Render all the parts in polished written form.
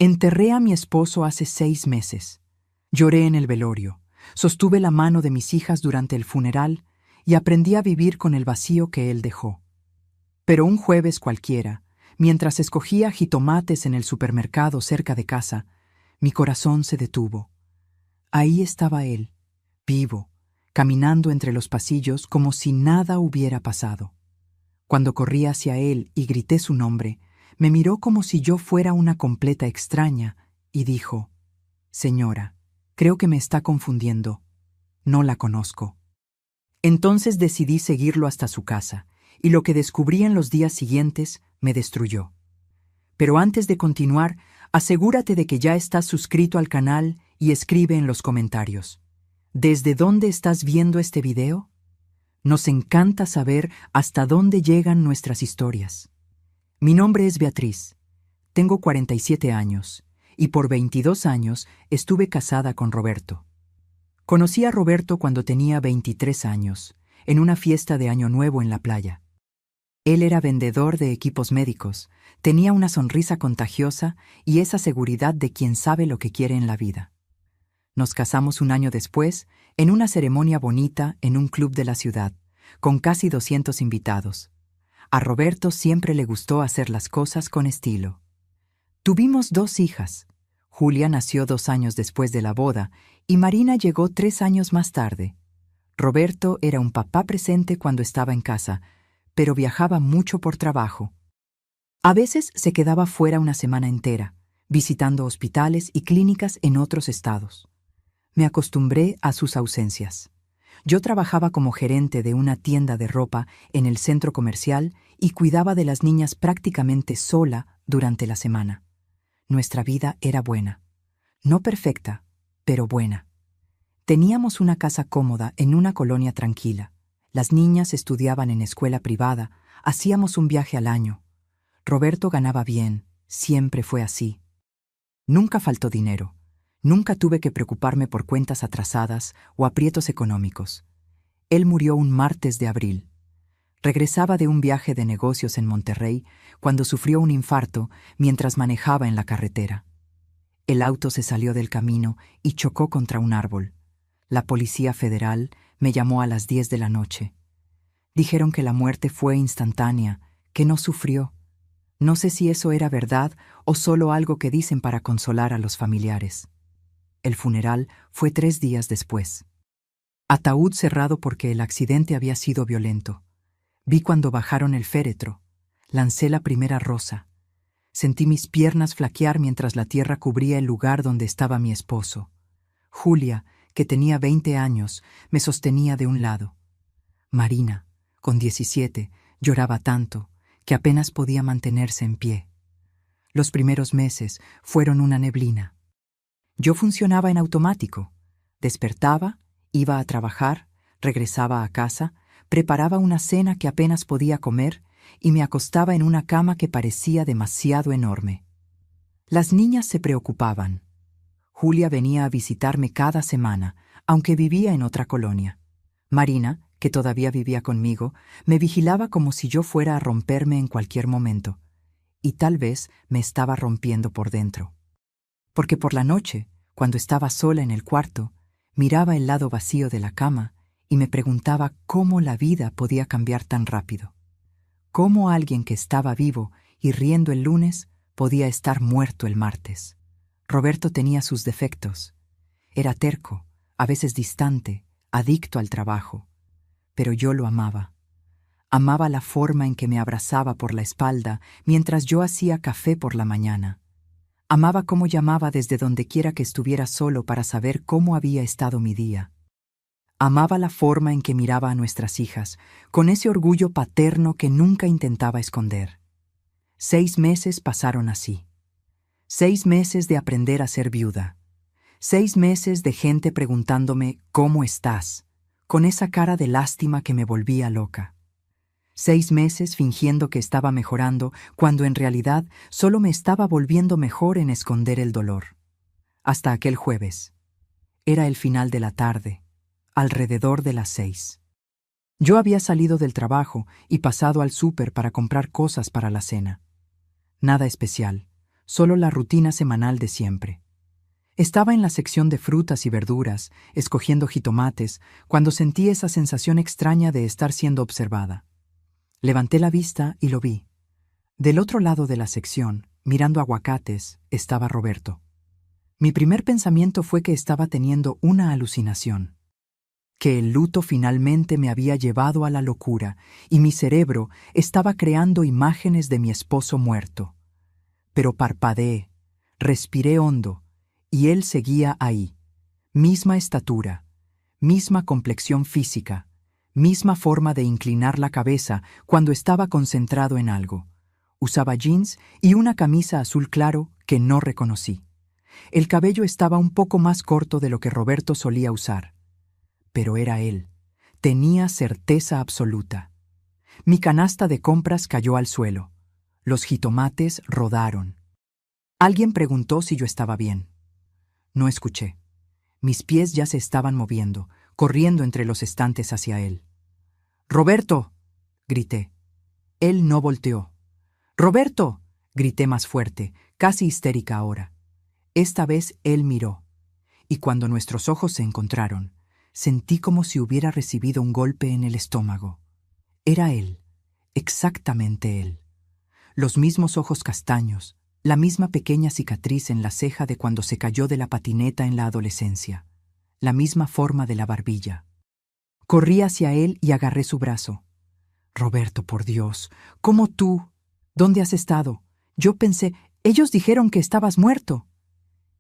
Enterré a mi esposo hace 6 meses. Lloré en el velorio, sostuve la mano de mis hijas durante el funeral y aprendí a vivir con el vacío que él dejó. Pero un jueves cualquiera, mientras escogía jitomates en el supermercado cerca de casa, mi corazón se detuvo. Ahí estaba él, vivo, caminando entre los pasillos como si nada hubiera pasado. Cuando corrí hacia él y grité su nombre, me miró como si yo fuera una completa extraña y dijo: «Señora, creo que me está confundiendo. No la conozco». Entonces decidí seguirlo hasta su casa, y lo que descubrí en los días siguientes me destruyó. Pero antes de continuar, asegúrate de que ya estás suscrito al canal y escribe en los comentarios: ¿desde dónde estás viendo este video? Nos encanta saber hasta dónde llegan nuestras historias. Mi nombre es Beatriz. Tengo 47 años y por 22 años estuve casada con Roberto. Conocí a Roberto cuando tenía 23 años, en una fiesta de Año Nuevo en la playa. Él era vendedor de equipos médicos, tenía una sonrisa contagiosa y esa seguridad de quien sabe lo que quiere en la vida. Nos casamos un año después, en una ceremonia bonita en un club de la ciudad, con casi 200 invitados. A Roberto siempre le gustó hacer las cosas con estilo. Tuvimos 2 hijas. Julia nació 2 años después de la boda y Marina llegó 3 años más tarde. Roberto era un papá presente cuando estaba en casa, pero viajaba mucho por trabajo. A veces se quedaba fuera una semana entera, visitando hospitales y clínicas en otros estados. Me acostumbré a sus ausencias. Yo trabajaba como gerente de una tienda de ropa en el centro comercial y cuidaba de las niñas prácticamente sola durante la semana. Nuestra vida era buena. No perfecta, pero buena. Teníamos una casa cómoda en una colonia tranquila. Las niñas estudiaban en escuela privada, hacíamos un viaje al año. Roberto ganaba bien, siempre fue así. Nunca faltó dinero. Nunca tuve que preocuparme por cuentas atrasadas o aprietos económicos. Él murió un martes de abril. Regresaba de un viaje de negocios en Monterrey cuando sufrió un infarto mientras manejaba en la carretera. El auto se salió del camino y chocó contra un árbol. La Policía Federal me llamó a las 10 de la noche. Dijeron que la muerte fue instantánea, que no sufrió. No sé si eso era verdad o solo algo que dicen para consolar a los familiares. El funeral fue 3 días después. Ataúd cerrado porque el accidente había sido violento. Vi cuando bajaron el féretro. Lancé la primera rosa. Sentí mis piernas flaquear mientras la tierra cubría el lugar donde estaba mi esposo. Julia, que tenía 20 años, me sostenía de un lado. Marina, con 17, lloraba tanto que apenas podía mantenerse en pie. Los primeros meses fueron una neblina. Yo funcionaba en automático. Despertaba, iba a trabajar, regresaba a casa, preparaba una cena que apenas podía comer y me acostaba en una cama que parecía demasiado enorme. Las niñas se preocupaban. Julia venía a visitarme cada semana, aunque vivía en otra colonia. Marina, que todavía vivía conmigo, me vigilaba como si yo fuera a romperme en cualquier momento. Y tal vez me estaba rompiendo por dentro. Porque por la noche, cuando estaba sola en el cuarto, miraba el lado vacío de la cama y me preguntaba cómo la vida podía cambiar tan rápido. Cómo alguien que estaba vivo y riendo el lunes podía estar muerto el martes. Roberto tenía sus defectos. Era terco, a veces distante, adicto al trabajo. Pero yo lo amaba. Amaba la forma en que me abrazaba por la espalda mientras yo hacía café por la mañana. Amaba cómo llamaba desde donde quiera que estuviera solo para saber cómo había estado mi día. Amaba la forma en que miraba a nuestras hijas, con ese orgullo paterno que nunca intentaba esconder. 6 meses pasaron así. 6 meses de aprender a ser viuda. 6 meses de gente preguntándome ¿cómo estás?, con esa cara de lástima que me volvía loca. 6 meses fingiendo que estaba mejorando cuando en realidad solo me estaba volviendo mejor en esconder el dolor. Hasta aquel jueves. Era el final de la tarde, alrededor de las 6. Yo había salido del trabajo y pasado al súper para comprar cosas para la cena. Nada especial, solo la rutina semanal de siempre. Estaba en la sección de frutas y verduras, escogiendo jitomates, cuando sentí esa sensación extraña de estar siendo observada. Levanté la vista y lo vi. Del otro lado de la sección, mirando aguacates, estaba Roberto. Mi primer pensamiento fue que estaba teniendo una alucinación, que el luto finalmente me había llevado a la locura y mi cerebro estaba creando imágenes de mi esposo muerto. Pero parpadeé, respiré hondo, y él seguía ahí. Misma estatura, misma complexión física, misma forma de inclinar la cabeza cuando estaba concentrado en algo. Usaba jeans y una camisa azul claro que no reconocí. El cabello estaba un poco más corto de lo que Roberto solía usar. Pero era él. Tenía certeza absoluta. Mi canasta de compras cayó al suelo. Los jitomates rodaron. Alguien preguntó si yo estaba bien. No escuché. Mis pies ya se estaban moviendo, corriendo entre los estantes hacia él. ¡Roberto!, grité. Él no volteó. ¡Roberto!, grité más fuerte, casi histérica ahora. Esta vez él miró, y cuando nuestros ojos se encontraron, sentí como si hubiera recibido un golpe en el estómago. Era él, exactamente él. Los mismos ojos castaños, la misma pequeña cicatriz en la ceja de cuando se cayó de la patineta en la adolescencia, la misma forma de la barbilla. Corrí hacia él y agarré su brazo. Roberto, por Dios, ¿cómo tú? ¿Dónde has estado? Yo pensé, ellos dijeron que estabas muerto.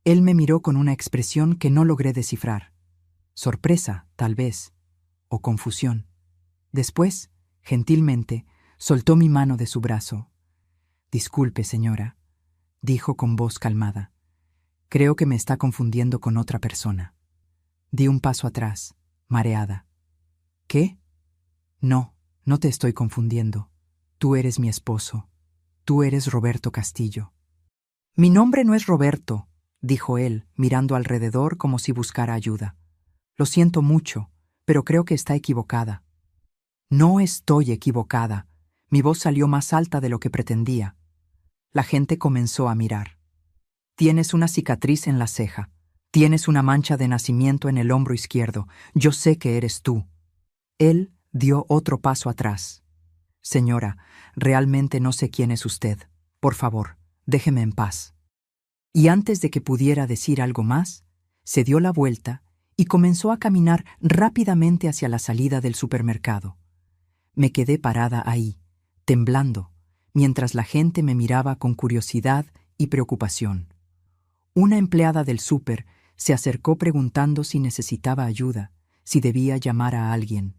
Él me miró con una expresión que no logré descifrar. Sorpresa, tal vez, o confusión. Después, gentilmente, soltó mi mano de su brazo. Disculpe, señora, dijo con voz calmada. Creo que me está confundiendo con otra persona. Di un paso atrás, mareada. ¿Qué? No, no te estoy confundiendo. Tú eres mi esposo. Tú eres Roberto Castillo. Mi nombre no es Roberto, dijo él, mirando alrededor como si buscara ayuda. Lo siento mucho, pero creo que está equivocada. No estoy equivocada. Mi voz salió más alta de lo que pretendía. La gente comenzó a mirar. Tienes una cicatriz en la ceja. Tienes una mancha de nacimiento en el hombro izquierdo. Yo sé que eres tú. Él dio otro paso atrás. Señora, realmente no sé quién es usted. Por favor, déjeme en paz. Y antes de que pudiera decir algo más, se dio la vuelta y comenzó a caminar rápidamente hacia la salida del supermercado. Me quedé parada ahí, temblando, mientras la gente me miraba con curiosidad y preocupación. Una empleada del súper se acercó preguntando si necesitaba ayuda, si debía llamar a alguien.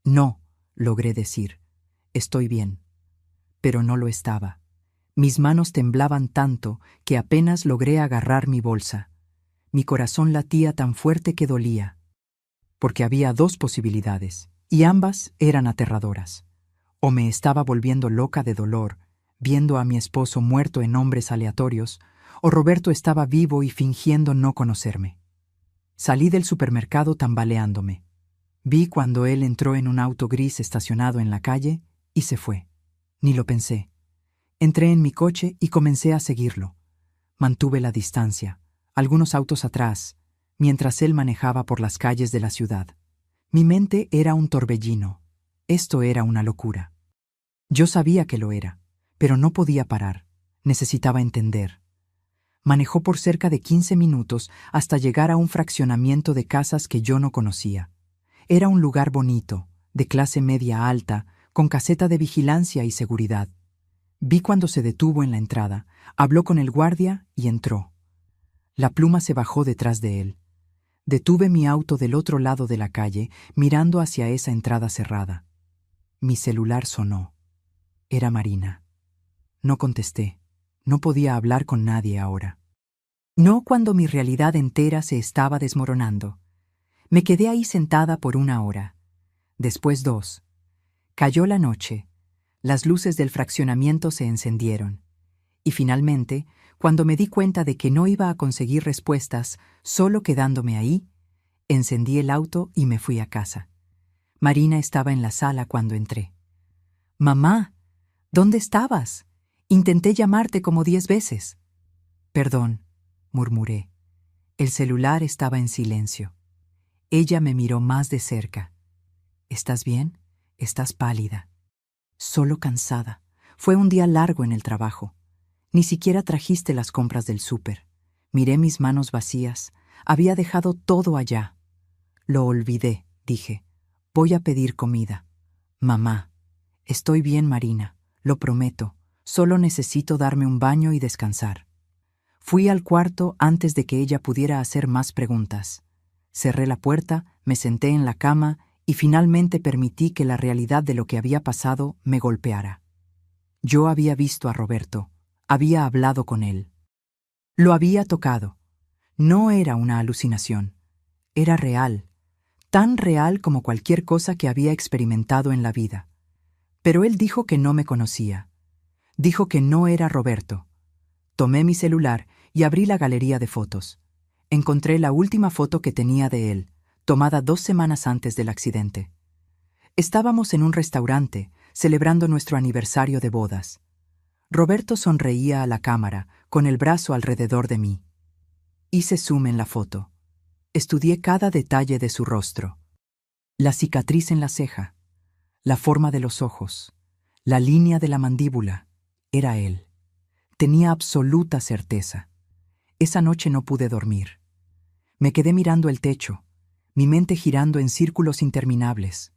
No, logré decir. Estoy bien. Pero no lo estaba. Mis manos temblaban tanto que apenas logré agarrar mi bolsa. Mi corazón latía tan fuerte que dolía. Porque había dos posibilidades, y ambas eran aterradoras. O me estaba volviendo loca de dolor, viendo a mi esposo muerto en nombres aleatorios, o Roberto estaba vivo y fingiendo no conocerme. Salí del supermercado tambaleándome. Vi cuando él entró en un auto gris estacionado en la calle y se fue. Ni lo pensé. Entré en mi coche y comencé a seguirlo. Mantuve la distancia, algunos autos atrás, mientras él manejaba por las calles de la ciudad. Mi mente era un torbellino. Esto era una locura. Yo sabía que lo era, pero no podía parar. Necesitaba entender. Manejó por cerca de 15 minutos hasta llegar a un fraccionamiento de casas que yo no conocía. Era un lugar bonito, de clase media alta, con caseta de vigilancia y seguridad. Vi cuando se detuvo en la entrada, habló con el guardia y entró. La pluma se bajó detrás de él. Detuve mi auto del otro lado de la calle, mirando hacia esa entrada cerrada. Mi celular sonó. Era Marina. No contesté. No podía hablar con nadie ahora. No cuando mi realidad entera se estaba desmoronando. Me quedé ahí sentada por 1 hora. Después 2. Cayó la noche. Las luces del fraccionamiento se encendieron. Y finalmente, cuando me di cuenta de que no iba a conseguir respuestas solo quedándome ahí, encendí el auto y me fui a casa. Marina estaba en la sala cuando entré. «Mamá, ¿dónde estabas? Intenté llamarte como 10 veces». Perdón, murmuré. El celular estaba en silencio. Ella me miró más de cerca. ¿Estás bien? Estás pálida. Solo cansada. Fue un día largo en el trabajo. Ni siquiera trajiste las compras del súper. Miré mis manos vacías. Había dejado todo allá. Lo olvidé, dije. Voy a pedir comida. Mamá. Estoy bien, Marina. Lo prometo. Solo necesito darme un baño y descansar. Fui al cuarto antes de que ella pudiera hacer más preguntas. Cerré la puerta, me senté en la cama y finalmente permití que la realidad de lo que había pasado me golpeara. Yo había visto a Roberto, había hablado con él. Lo había tocado. No era una alucinación. Era real, tan real como cualquier cosa que había experimentado en la vida. Pero él dijo que no me conocía. Dijo que no era Roberto. Tomé mi celular y abrí la galería de fotos. Encontré la última foto que tenía de él, tomada 2 semanas antes del accidente. Estábamos en un restaurante, celebrando nuestro aniversario de bodas. Roberto sonreía a la cámara, con el brazo alrededor de mí. Hice zoom en la foto. Estudié cada detalle de su rostro. La cicatriz en la ceja, la forma de los ojos, la línea de la mandíbula. Era él. Tenía absoluta certeza. Esa noche no pude dormir. Me quedé mirando el techo, mi mente girando en círculos interminables.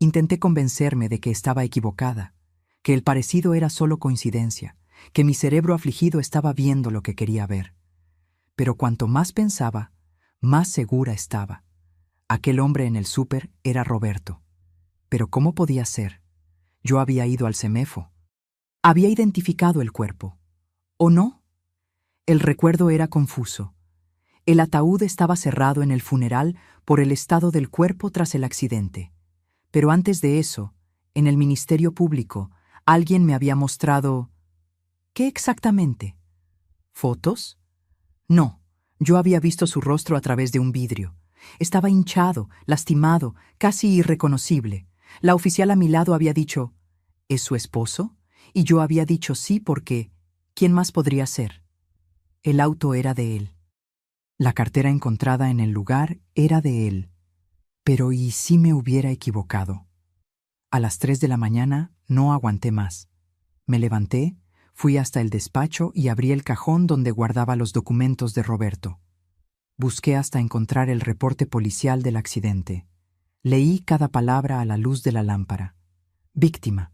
Intenté convencerme de que estaba equivocada, que el parecido era solo coincidencia, que mi cerebro afligido estaba viendo lo que quería ver. Pero cuanto más pensaba, más segura estaba. Aquel hombre en el súper era Roberto. Pero ¿cómo podía ser? Yo había ido al CEMEFO. Había identificado el cuerpo. ¿O no? El recuerdo era confuso. El ataúd estaba cerrado en el funeral por el estado del cuerpo tras el accidente. Pero antes de eso, en el Ministerio Público, alguien me había mostrado... ¿Qué exactamente? ¿Fotos? No, yo había visto su rostro a través de un vidrio. Estaba hinchado, lastimado, casi irreconocible. La oficial a mi lado había dicho, ¿es su esposo? Y yo había dicho sí porque... ¿Quién más podría ser? El auto era de él. La cartera encontrada en el lugar era de él. Pero ¿y si me hubiera equivocado? A las 3 de la mañana no aguanté más. Me levanté, fui hasta el despacho y abrí el cajón donde guardaba los documentos de Roberto. Busqué hasta encontrar el reporte policial del accidente. Leí cada palabra a la luz de la lámpara. Víctima: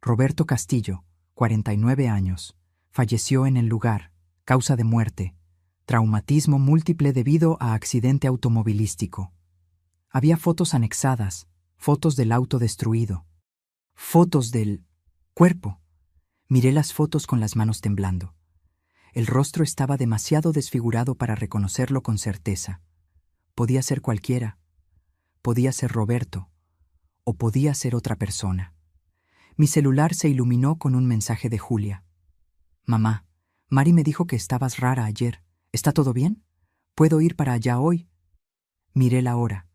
Roberto Castillo, 49 años. Falleció en el lugar. Causa de muerte: traumatismo múltiple debido a accidente automovilístico. Había fotos anexadas, fotos del auto destruido, fotos del cuerpo. Miré las fotos con las manos temblando. El rostro estaba demasiado desfigurado para reconocerlo con certeza. Podía ser cualquiera. Podía ser Roberto. O podía ser otra persona. Mi celular se iluminó con un mensaje de Julia. Mamá, Mari me dijo que estabas rara ayer. ¿Está todo bien? ¿Puedo ir para allá hoy? Miré la hora.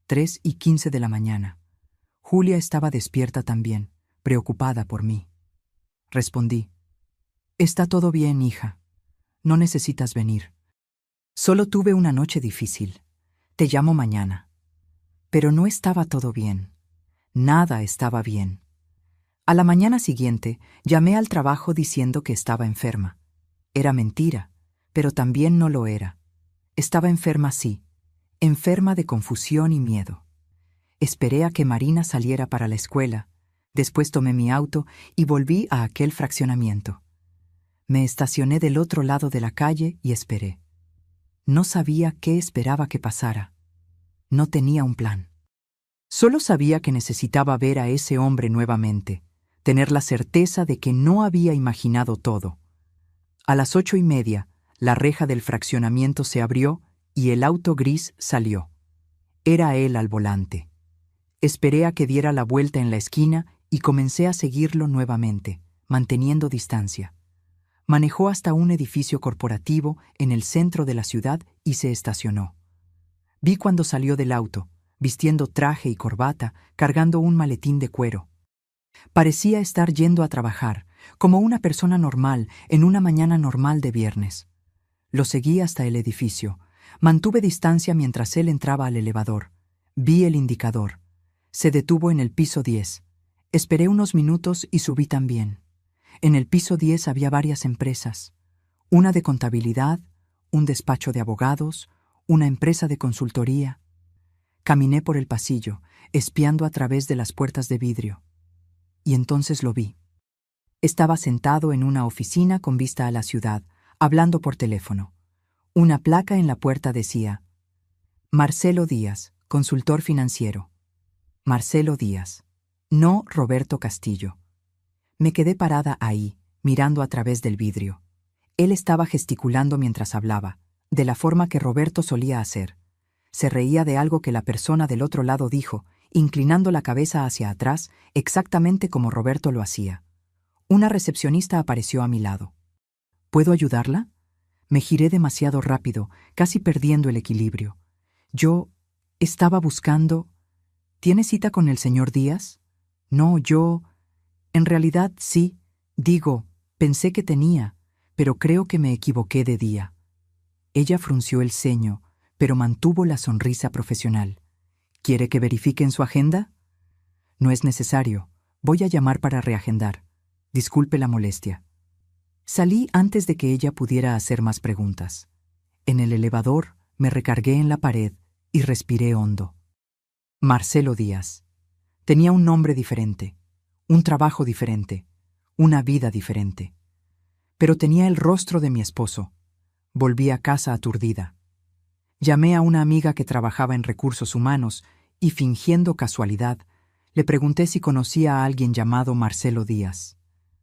3:15 de la mañana. Julia estaba despierta también, preocupada por mí. Respondí. Está todo bien, hija. No necesitas venir. Solo tuve una noche difícil. Te llamo mañana. Pero no estaba todo bien. Nada estaba bien. A la mañana siguiente, llamé al trabajo diciendo que estaba enferma. Era mentira, pero también no lo era. Estaba enferma, sí. Enferma de confusión y miedo. Esperé a que Marina saliera para la escuela. Después tomé mi auto y volví a aquel fraccionamiento. Me estacioné del otro lado de la calle y esperé. No sabía qué esperaba que pasara. No tenía un plan. Solo sabía que necesitaba ver a ese hombre nuevamente, tener la certeza de que no había imaginado todo. A las 8:30, la reja del fraccionamiento se abrió y el auto gris salió. Era él al volante. Esperé a que diera la vuelta en la esquina y comencé a seguirlo nuevamente, manteniendo distancia. Manejó hasta un edificio corporativo en el centro de la ciudad y se estacionó. Vi cuando salió del auto, vistiendo traje y corbata, cargando un maletín de cuero. Parecía estar yendo a trabajar, como una persona normal en una mañana normal de viernes. Lo seguí hasta el edificio. Mantuve distancia mientras él entraba al elevador. Vi el indicador. Se detuvo en el piso 10. Esperé unos minutos y subí también. En el piso 10 había varias empresas. Una de contabilidad, un despacho de abogados, una empresa de consultoría. Caminé por el pasillo, espiando a través de las puertas de vidrio. Y entonces lo vi. Estaba sentado en una oficina con vista a la ciudad, hablando por teléfono. Una placa en la puerta decía: Marcelo Díaz, consultor financiero. Marcelo Díaz. No Roberto Castillo. Me quedé parada ahí, mirando a través del vidrio. Él estaba gesticulando mientras hablaba, de la forma que Roberto solía hacer. Se reía de algo que la persona del otro lado dijo, inclinando la cabeza hacia atrás, exactamente como Roberto lo hacía. Una recepcionista apareció a mi lado. ¿Puedo ayudarla? Me giré demasiado rápido, casi perdiendo el equilibrio. Yo estaba buscando... ¿Tiene cita con el señor Díaz? No, yo... En realidad, sí. Digo, pensé que tenía, pero creo que me equivoqué de día. Ella frunció el ceño, pero mantuvo la sonrisa profesional. ¿Quiere que verifique en su agenda? No es necesario. Voy a llamar para reagendar. Disculpe la molestia. Salí antes de que ella pudiera hacer más preguntas. En el elevador me recargué en la pared y respiré hondo. Marcelo Díaz. Tenía un nombre diferente, un trabajo diferente, una vida diferente. Pero tenía el rostro de mi esposo. Volví a casa aturdida. Llamé a una amiga que trabajaba en recursos humanos y, fingiendo casualidad, le pregunté si conocía a alguien llamado Marcelo Díaz.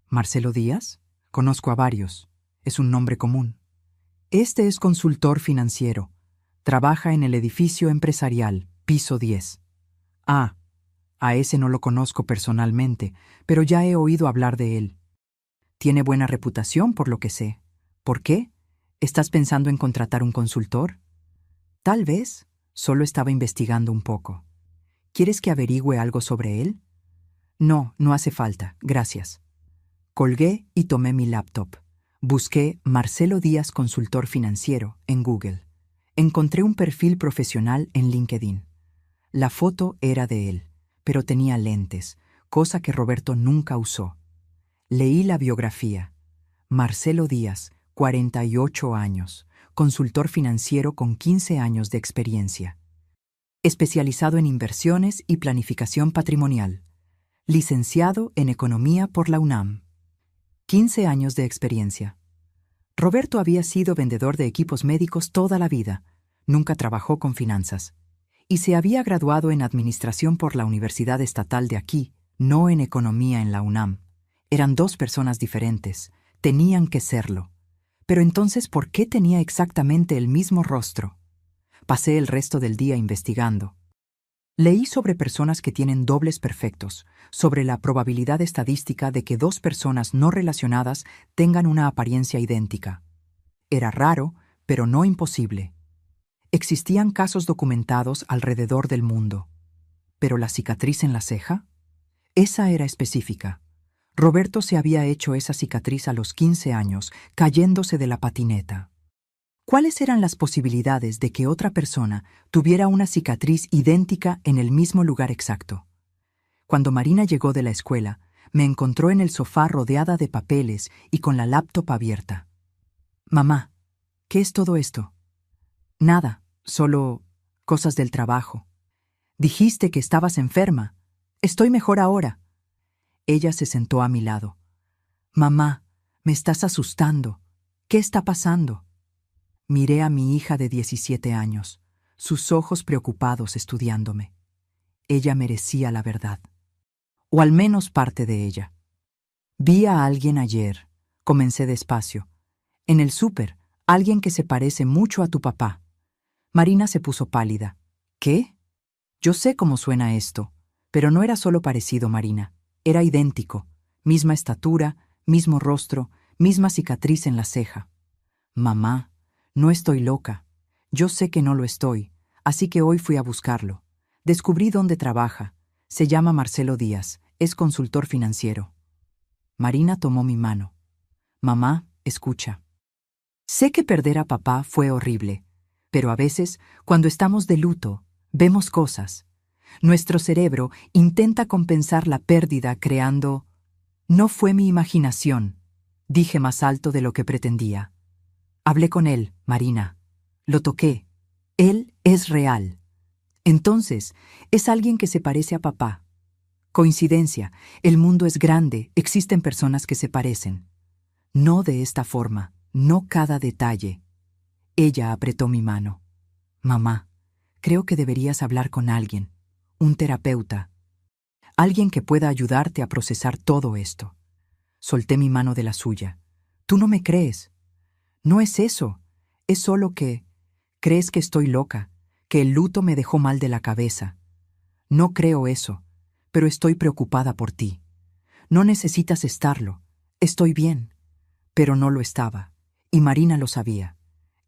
¿Marcelo Díaz? Conozco a varios. Es un nombre común. Este es consultor financiero. Trabaja en el edificio empresarial, piso 10. Ah, a ese no lo conozco personalmente, pero ya he oído hablar de él. Tiene buena reputación, por lo que sé. ¿Por qué? ¿Estás pensando en contratar un consultor? Tal vez. Solo estaba investigando un poco. ¿Quieres que averigüe algo sobre él? No, no hace falta, gracias. Colgué y tomé mi laptop. Busqué Marcelo Díaz Consultor Financiero en Google. Encontré un perfil profesional en LinkedIn. La foto era de él, pero tenía lentes, cosa que Roberto nunca usó. Leí la biografía. Marcelo Díaz, 48 años, consultor financiero con 15 años de experiencia. Especializado en inversiones y planificación patrimonial. Licenciado en Economía por la UNAM. 15 años de experiencia. Roberto había sido vendedor de equipos médicos toda la vida, nunca trabajó con finanzas, y se había graduado en Administración por la Universidad Estatal de aquí, no en Economía en la UNAM. Eran dos personas diferentes, tenían que serlo. Pero entonces, ¿por qué tenía exactamente el mismo rostro? Pasé el resto del día investigando. Leí sobre personas que tienen dobles perfectos, sobre la probabilidad estadística de que dos personas no relacionadas tengan una apariencia idéntica. Era raro, pero no imposible. Existían casos documentados alrededor del mundo. ¿Pero la cicatriz en la ceja? Esa era específica. Roberto se había hecho esa cicatriz a los 15 años, cayéndose de la patineta. ¿Cuáles eran las posibilidades de que otra persona tuviera una cicatriz idéntica en el mismo lugar exacto? Cuando Marina llegó de la escuela, me encontró en el sofá rodeada de papeles y con la laptop abierta. Mamá, ¿qué es todo esto? Nada, solo cosas del trabajo. Dijiste que estabas enferma. Estoy mejor ahora. Ella se sentó a mi lado. Mamá, me estás asustando. ¿Qué está pasando? Miré a mi hija de 17 años, sus ojos preocupados estudiándome. Ella merecía la verdad. O al menos parte de ella. Vi a alguien ayer, comencé despacio. En el súper, alguien que se parece mucho a tu papá. Marina se puso pálida. ¿Qué? Yo sé cómo suena esto, pero no era solo parecido, Marina. Era idéntico. Misma estatura, mismo rostro, misma cicatriz en la ceja. Mamá, no estoy loca. Yo sé que no lo estoy, así que hoy fui a buscarlo. Descubrí dónde trabaja. Se llama Marcelo Díaz, es consultor financiero. Marina tomó mi mano. Mamá, escucha. Sé que perder a papá fue horrible, pero a veces, cuando estamos de luto, vemos cosas. Nuestro cerebro intenta compensar la pérdida creando... No fue mi imaginación, dije más alto de lo que pretendía. Hablé con él, Marina. Lo toqué. Él es real. Entonces, es alguien que se parece a papá. Coincidencia, el mundo es grande, existen personas que se parecen. No de esta forma, no cada detalle. Ella apretó mi mano. Mamá, creo que deberías hablar con alguien, un terapeuta, alguien que pueda ayudarte a procesar todo esto. Solté mi mano de la suya. Tú no me crees. No es eso. Es solo que... Crees que estoy loca, que el luto me dejó mal de la cabeza. No creo eso, pero estoy preocupada por ti. No necesitas estarlo. Estoy bien. Pero no lo estaba, y Marina lo sabía.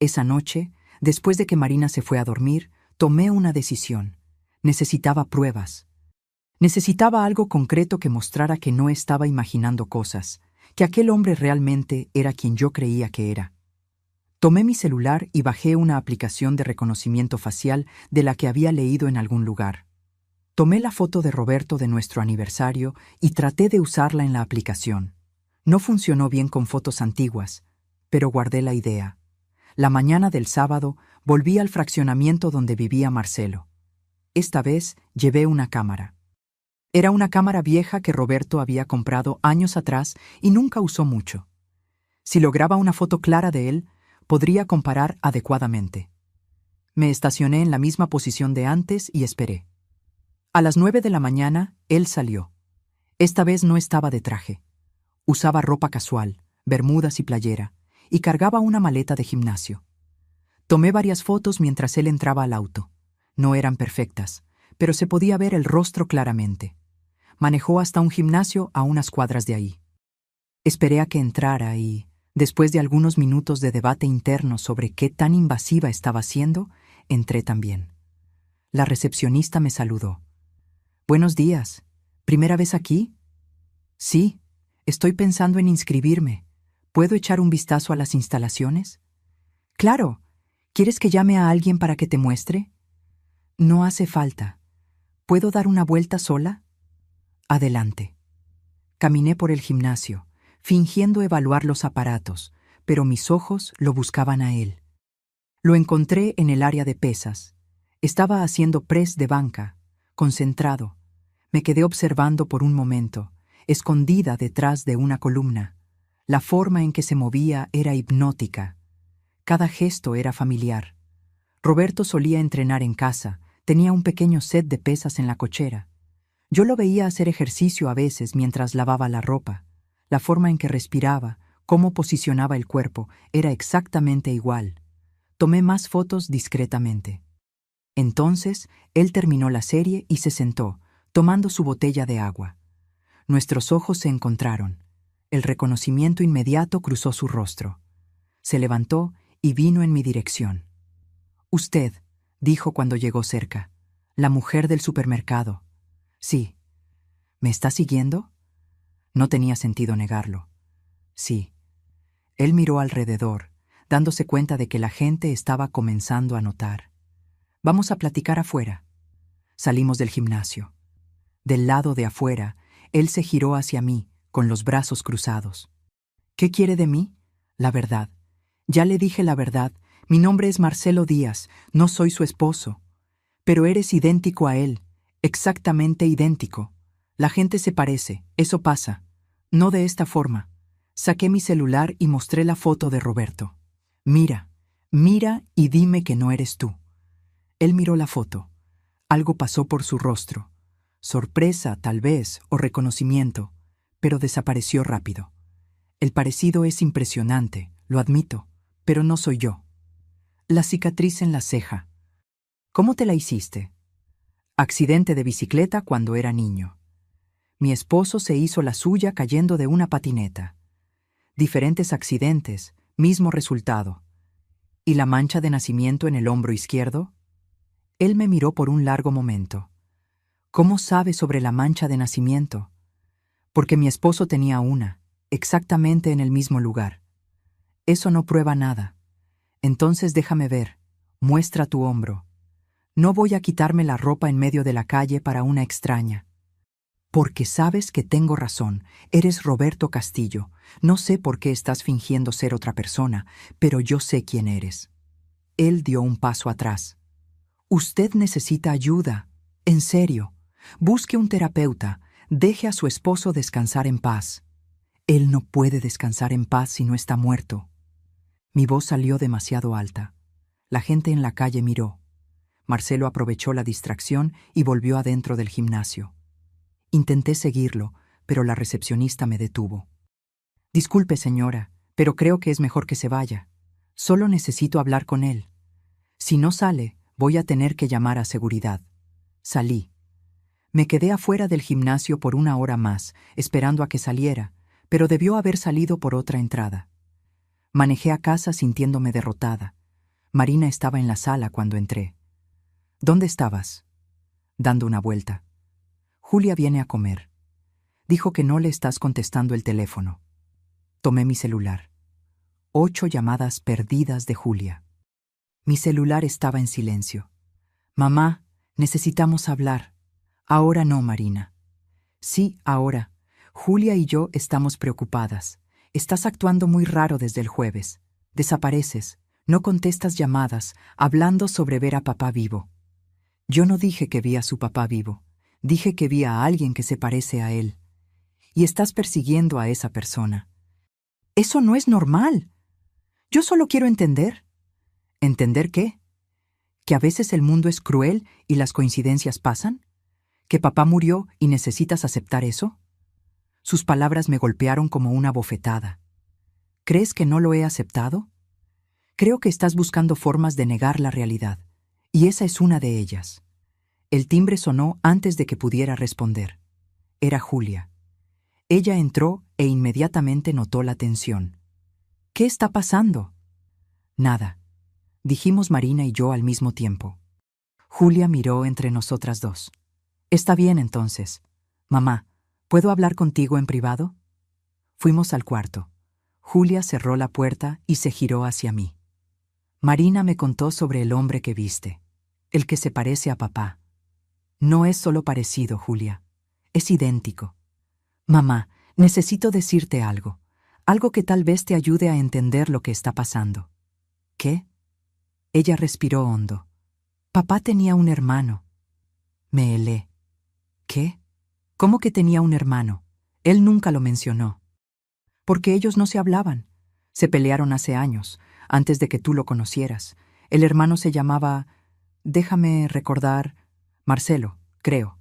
Esa noche, después de que Marina se fue a dormir, tomé una decisión. Necesitaba pruebas. Necesitaba algo concreto que mostrara que no estaba imaginando cosas, que aquel hombre realmente era quien yo creía que era. Tomé mi celular y bajé una aplicación de reconocimiento facial de la que había leído en algún lugar. Tomé la foto de Roberto de nuestro aniversario y traté de usarla en la aplicación. No funcionó bien con fotos antiguas, pero guardé la idea. La mañana del sábado volví al fraccionamiento donde vivía Marcelo. Esta vez llevé una cámara. Era una cámara vieja que Roberto había comprado años atrás y nunca usó mucho. Si lograba una foto clara de él, podría comparar adecuadamente. Me estacioné en la misma posición de antes y esperé. A las 9 de la mañana, él salió. Esta vez no estaba de traje. Usaba ropa casual, bermudas y playera, y cargaba una maleta de gimnasio. Tomé varias fotos mientras él entraba al auto. No eran perfectas, pero se podía ver el rostro claramente. Manejó hasta un gimnasio a unas cuadras de ahí. Esperé a que entrara y, después de algunos minutos de debate interno sobre qué tan invasiva estaba siendo, entré también. La recepcionista me saludó. «Buenos días. ¿Primera vez aquí?» «Sí, estoy pensando en inscribirme. ¿Puedo echar un vistazo a las instalaciones?» «Claro. ¿Quieres que llame a alguien para que te muestre?» «No hace falta. ¿Puedo dar una vuelta sola?» «Adelante». Caminé por el gimnasio, fingiendo evaluar los aparatos, pero mis ojos lo buscaban a él. Lo encontré en el área de pesas. Estaba haciendo press de banca, concentrado. Me quedé observando por un momento, escondida detrás de una columna. La forma en que se movía era hipnótica. Cada gesto era familiar. Roberto solía entrenar en casa, tenía un pequeño set de pesas en la cochera. Yo lo veía hacer ejercicio a veces mientras lavaba la ropa. La forma en que respiraba, cómo posicionaba el cuerpo, era exactamente igual. Tomé más fotos discretamente. Entonces, él terminó la serie y se sentó, tomando su botella de agua. Nuestros ojos se encontraron. El reconocimiento inmediato cruzó su rostro. Se levantó y vino en mi dirección. «Usted», dijo cuando llegó cerca, «la mujer del supermercado». «Sí». «¿Me está siguiendo?» No tenía sentido negarlo. «Sí». Él miró alrededor, dándose cuenta de que la gente estaba comenzando a notar. «Vamos a platicar afuera». Salimos del gimnasio. Del lado de afuera, él se giró hacia mí, con los brazos cruzados. «¿Qué quiere de mí?» «La verdad. Ya le dije la verdad. Mi nombre es Marcelo Díaz, no soy su esposo. Pero eres idéntico a él, exactamente idéntico. La gente se parece, eso pasa. No de esta forma». Saqué mi celular y mostré la foto de Roberto. «Mira, mira y dime que no eres tú». Él miró la foto. Algo pasó por su rostro. Sorpresa, tal vez, o reconocimiento, pero desapareció rápido. El parecido es impresionante, lo admito, pero no soy yo. La cicatriz en la ceja. ¿Cómo te la hiciste? Accidente de bicicleta cuando era niño. Mi esposo se hizo la suya cayendo de una patineta. Diferentes accidentes, mismo resultado. ¿Y la mancha de nacimiento en el hombro izquierdo? Él me miró por un largo momento. ¿Cómo sabe sobre la mancha de nacimiento? Porque mi esposo tenía una, exactamente en el mismo lugar. Eso no prueba nada. Entonces déjame ver. Muestra tu hombro. No voy a quitarme la ropa en medio de la calle para una extraña. Porque sabes que tengo razón. Eres Roberto Castillo. No sé por qué estás fingiendo ser otra persona, pero yo sé quién eres. Él dio un paso atrás. Usted necesita ayuda. En serio. Busque un terapeuta. Deje a su esposo descansar en paz. Él no puede descansar en paz si no está muerto. Mi voz salió demasiado alta. La gente en la calle miró. Marcelo aprovechó la distracción y volvió adentro del gimnasio. Intenté seguirlo, pero la recepcionista me detuvo. Disculpe, señora, pero creo que es mejor que se vaya. Solo necesito hablar con él. Si no sale, voy a tener que llamar a seguridad. Salí. Me quedé afuera del gimnasio por 1 hora más, esperando a que saliera, pero debió haber salido por otra entrada. Manejé a casa sintiéndome derrotada. Marina estaba en la sala cuando entré. ¿Dónde estabas? Dando una vuelta. Julia viene a comer. Dijo que no le estás contestando el teléfono. Tomé mi celular. 8 llamadas perdidas de Julia. Mi celular estaba en silencio. Mamá, necesitamos hablar. Ahora no, Marina. Sí, ahora. Julia y yo estamos preocupadas. Estás actuando muy raro desde el jueves. Desapareces, no contestas llamadas, hablando sobre ver a papá vivo. Yo no dije que vi a su papá vivo. Dije que vi a alguien que se parece a él. Y estás persiguiendo a esa persona. Eso no es normal. Yo solo quiero entender. ¿Entender qué? ¿Que a veces el mundo es cruel y las coincidencias pasan? ¿Que papá murió y necesitas aceptar eso? Sus palabras me golpearon como una bofetada. ¿Crees que no lo he aceptado? Creo que estás buscando formas de negar la realidad, y esa es una de ellas. El timbre sonó antes de que pudiera responder. Era Julia. Ella entró e inmediatamente notó la tensión. ¿Qué está pasando? Nada, dijimos Marina y yo al mismo tiempo. Julia miró entre nosotras dos. Está bien entonces. Mamá, ¿puedo hablar contigo en privado? Fuimos al cuarto. Julia cerró la puerta y se giró hacia mí. Marina me contó sobre el hombre que viste, el que se parece a papá. No es solo parecido, Julia. Es idéntico. Mamá, necesito decirte algo. Algo que tal vez te ayude a entender lo que está pasando. ¿Qué? Ella respiró hondo. Papá tenía un hermano. Me helé. ¿Qué? ¿Cómo que tenía un hermano? Él nunca lo mencionó. Porque ellos no se hablaban. Se pelearon hace años, antes de que tú lo conocieras. El hermano se llamaba... Déjame recordar... Marcelo, creo.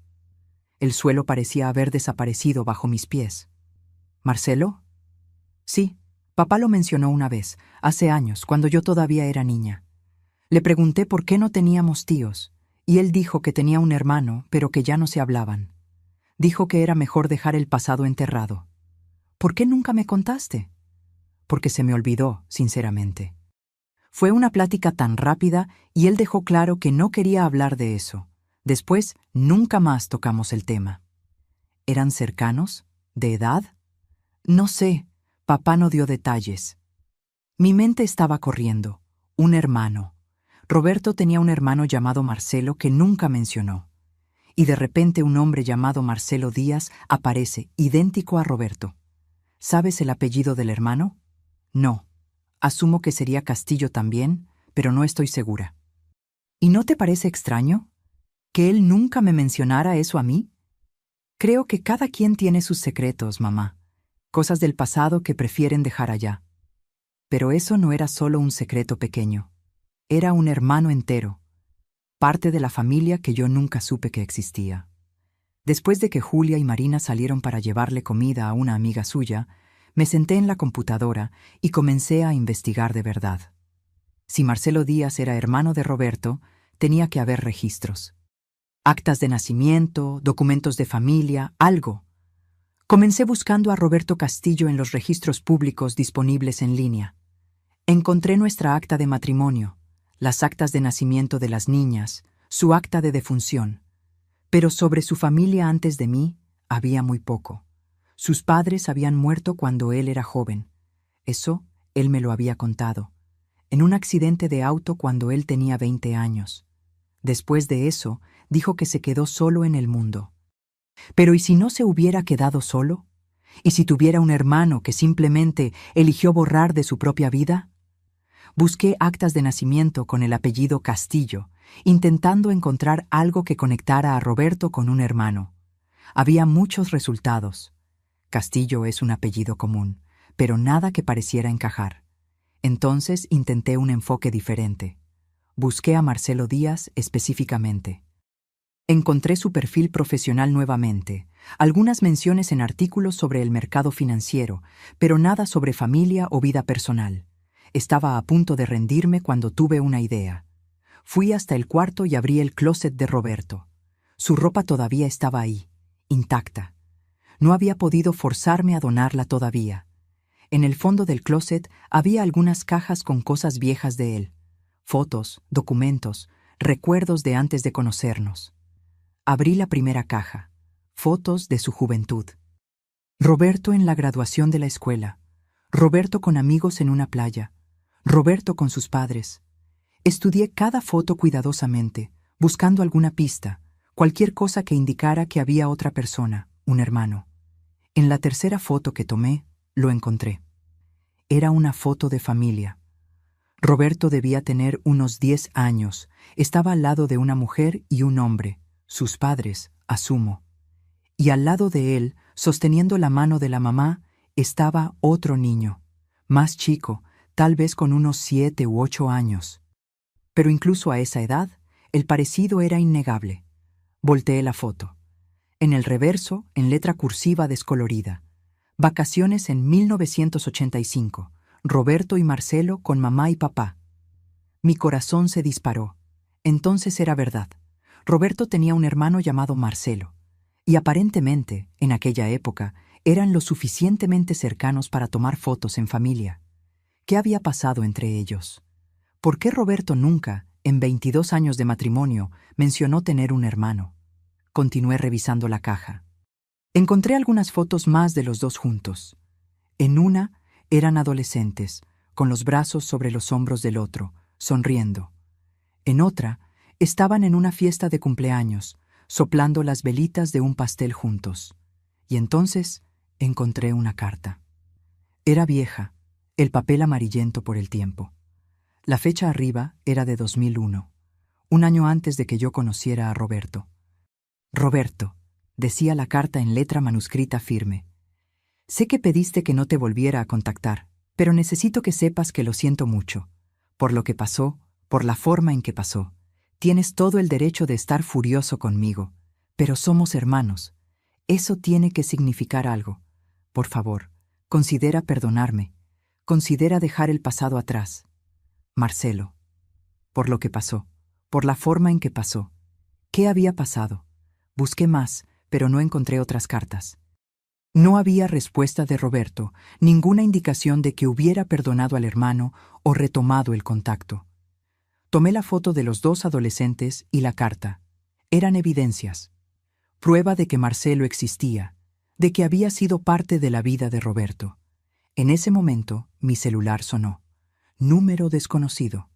El suelo parecía haber desaparecido bajo mis pies. ¿Marcelo? Sí, papá lo mencionó una vez, hace años, cuando yo todavía era niña. Le pregunté por qué no teníamos tíos, y él dijo que tenía un hermano, pero que ya no se hablaban. Dijo que era mejor dejar el pasado enterrado. ¿Por qué nunca me contaste? Porque se me olvidó, sinceramente. Fue una plática tan rápida y él dejó claro que no quería hablar de eso. Después, nunca más tocamos el tema. ¿Eran cercanos? ¿De edad? No sé. Papá no dio detalles. Mi mente estaba corriendo. Un hermano. Roberto tenía un hermano llamado Marcelo que nunca mencionó. Y de repente un hombre llamado Marcelo Díaz aparece, idéntico a Roberto. ¿Sabes el apellido del hermano? No. Asumo que sería Castillo también, pero no estoy segura. ¿Y no te parece extraño? ¿Que él nunca me mencionara eso a mí? Creo que cada quien tiene sus secretos, mamá. Cosas del pasado que prefieren dejar allá. Pero eso no era solo un secreto pequeño. Era un hermano entero. Parte de la familia que yo nunca supe que existía. Después de que Julia y Marina salieron para llevarle comida a una amiga suya, me senté en la computadora y comencé a investigar de verdad. Si Marcelo Díaz era hermano de Roberto, tenía que haber registros. Actas de nacimiento, documentos de familia, algo. Comencé buscando a Roberto Castillo en los registros públicos disponibles en línea. Encontré nuestra acta de matrimonio, las actas de nacimiento de las niñas, su acta de defunción. Pero sobre su familia antes de mí había muy poco. Sus padres habían muerto cuando él era joven. Eso Él me lo había contado. En un accidente de auto cuando él tenía 20 años. Después de eso, dijo que se quedó solo en el mundo. Pero ¿y si no se hubiera quedado solo? ¿Y si tuviera un hermano que simplemente eligió borrar de su propia vida? Busqué actas de nacimiento con el apellido Castillo, intentando encontrar algo que conectara a Roberto con un hermano. Había muchos resultados. Castillo es un apellido común, pero nada que pareciera encajar. Entonces intenté un enfoque diferente. Busqué a Marcelo Díaz específicamente. Encontré su perfil profesional nuevamente, algunas menciones en artículos sobre el mercado financiero, pero nada sobre familia o vida personal. Estaba a punto de rendirme cuando tuve una idea. Fui hasta el cuarto y abrí el closet de Roberto. Su ropa todavía estaba ahí, intacta. No había podido forzarme a donarla todavía. En el fondo del closet había algunas cajas con cosas viejas de él. Fotos, documentos, recuerdos de antes de conocernos. Abrí la primera caja. Fotos de su juventud. Roberto en la graduación de la escuela. Roberto con amigos en una playa. Roberto con sus padres. Estudié cada foto cuidadosamente, buscando alguna pista, cualquier cosa que indicara que había otra persona, un hermano. En la tercera foto que tomé, lo encontré. Era una foto de familia. Roberto debía tener unos 10 años. Estaba al lado de una mujer y un hombre, sus padres, asumo. Y al lado de él, sosteniendo la mano de la mamá, estaba otro niño, más chico, tal vez con unos 7 u 8 años. Pero incluso a esa edad, el parecido era innegable. Volteé la foto. En el reverso, en letra cursiva descolorida. Vacaciones en 1985. Roberto y Marcelo con mamá y papá. Mi corazón se disparó. Entonces era verdad. Roberto tenía un hermano llamado Marcelo. Y aparentemente, en aquella época, eran lo suficientemente cercanos para tomar fotos en familia. ¿Qué había pasado entre ellos? ¿Por qué Roberto nunca, en 22 años de matrimonio, mencionó tener un hermano? Continué revisando la caja. Encontré algunas fotos más de los dos juntos. En una, eran adolescentes, con los brazos sobre los hombros del otro, sonriendo. En otra, estaban en una fiesta de cumpleaños, soplando las velitas de un pastel juntos. Y entonces encontré una carta. Era vieja, el papel amarillento por el tiempo. La fecha arriba era de 2001, un año antes de que yo conociera a Roberto. Roberto, decía la carta en letra manuscrita firme. Sé que pediste que no te volviera a contactar, pero necesito que sepas que lo siento mucho. Por lo que pasó, por la forma en que pasó. Tienes todo el derecho de estar furioso conmigo, pero somos hermanos. Eso tiene que significar algo. Por favor, considera perdonarme. Considera dejar el pasado atrás. Marcelo. Por lo que pasó, por la forma en que pasó. ¿Qué había pasado? Busqué más, pero no encontré otras cartas. No había respuesta de Roberto, ninguna indicación de que hubiera perdonado al hermano o retomado el contacto. Tomé la foto de los dos adolescentes y la carta. Eran evidencias. Prueba de que Marcelo existía, de que había sido parte de la vida de Roberto. En ese momento, mi celular sonó. Número desconocido.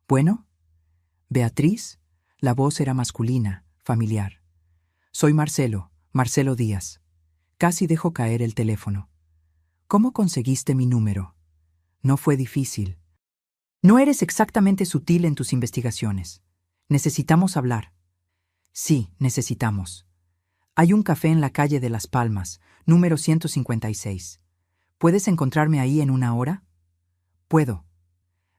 ¿Bueno? Beatriz. La voz era masculina, familiar. Soy Marcelo, Marcelo Díaz. Casi dejo caer el teléfono. ¿Cómo conseguiste mi número? No fue difícil. No eres exactamente sutil en tus investigaciones. Necesitamos hablar. Sí, necesitamos. Hay un café en la calle de Las Palmas, número 156. ¿Puedes encontrarme ahí en una hora? Puedo.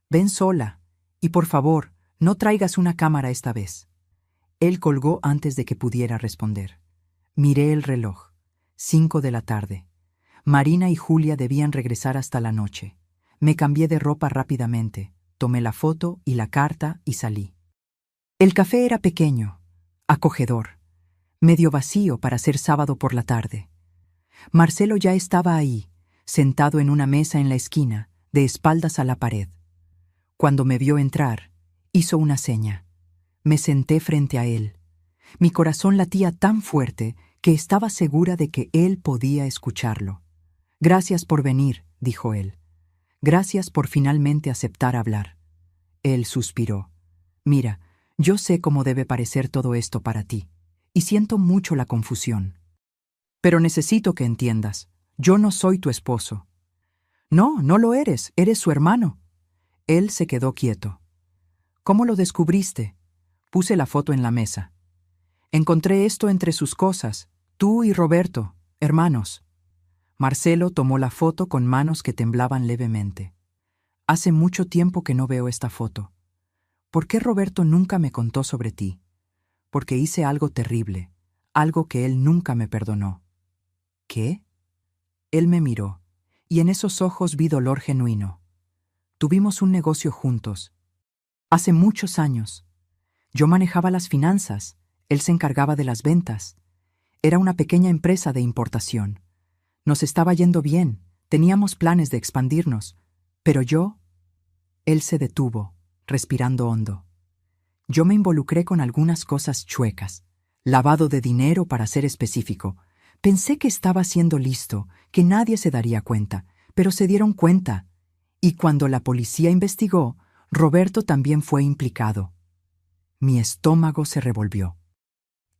Ven sola. Y por favor, no traigas una cámara esta vez. Él colgó antes de que pudiera responder. Miré el reloj. 5 de la tarde. Marina y Julia debían regresar hasta la noche. Me cambié de ropa rápidamente, tomé la foto y la carta y salí. El café era pequeño, acogedor, medio vacío para ser sábado por la tarde. Marcelo ya estaba ahí, sentado en una mesa en la esquina, de espaldas a la pared. Cuando me vio entrar, hizo una seña. Me senté frente a él. Mi corazón latía tan fuerte que estaba segura de que él podía escucharlo. Gracias por venir, dijo él. Gracias por finalmente aceptar hablar. Él suspiró. Mira, yo sé cómo debe parecer todo esto para ti, y siento mucho la confusión. Pero necesito que entiendas, yo no soy tu esposo. No, no lo eres, eres su hermano. Él se quedó quieto. ¿Cómo lo descubriste? Puse la foto en la mesa. Encontré esto entre sus cosas, tú y Roberto, hermanos. Marcelo tomó la foto con manos que temblaban levemente. Hace mucho tiempo que no veo esta foto. ¿Por qué Roberto nunca me contó sobre ti? Porque hice algo terrible, algo que él nunca me perdonó. ¿Qué? Él me miró, y en esos ojos vi dolor genuino. Tuvimos un negocio juntos. Hace muchos años. Yo manejaba las finanzas, él se encargaba de las ventas. Era una pequeña empresa de importación. Nos estaba yendo bien, teníamos planes de expandirnos, pero yo... Él se detuvo, respirando hondo. Yo me involucré con algunas cosas chuecas, lavado de dinero para ser específico. Pensé que estaba siendo listo, que nadie se daría cuenta, pero se dieron cuenta. Y cuando la policía investigó, Roberto también fue implicado. Mi estómago se revolvió.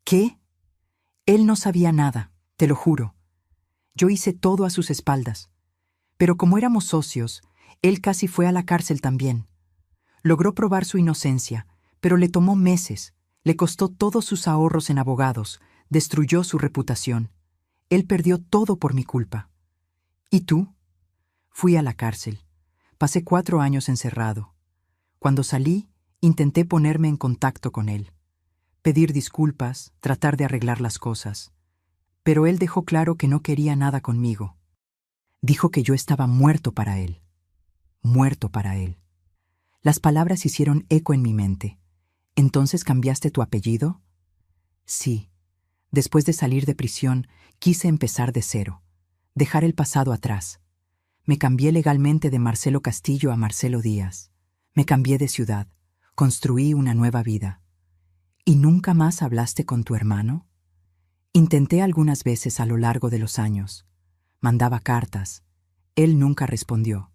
¿Qué? Él no sabía nada, te lo juro. Yo hice todo a sus espaldas. Pero como éramos socios, él casi fue a la cárcel también. Logró probar su inocencia, pero le tomó meses, le costó todos sus ahorros en abogados, destruyó su reputación. Él perdió todo por mi culpa. ¿Y tú? Fui a la cárcel. Pasé 4 años encerrado. Cuando salí, intenté ponerme en contacto con él. Pedir disculpas, tratar de arreglar las cosas. Pero él dejó claro que no quería nada conmigo. Dijo que yo estaba muerto para él. Muerto para él. Las palabras hicieron eco en mi mente. ¿Entonces cambiaste tu apellido? Sí. Después de salir de prisión, quise empezar de cero, dejar el pasado atrás. Me cambié legalmente de Marcelo Castillo a Marcelo Díaz. Me cambié de ciudad, construí una nueva vida. ¿Y nunca más hablaste con tu hermano? Intenté algunas veces a lo largo de los años. Mandaba cartas. Él nunca respondió.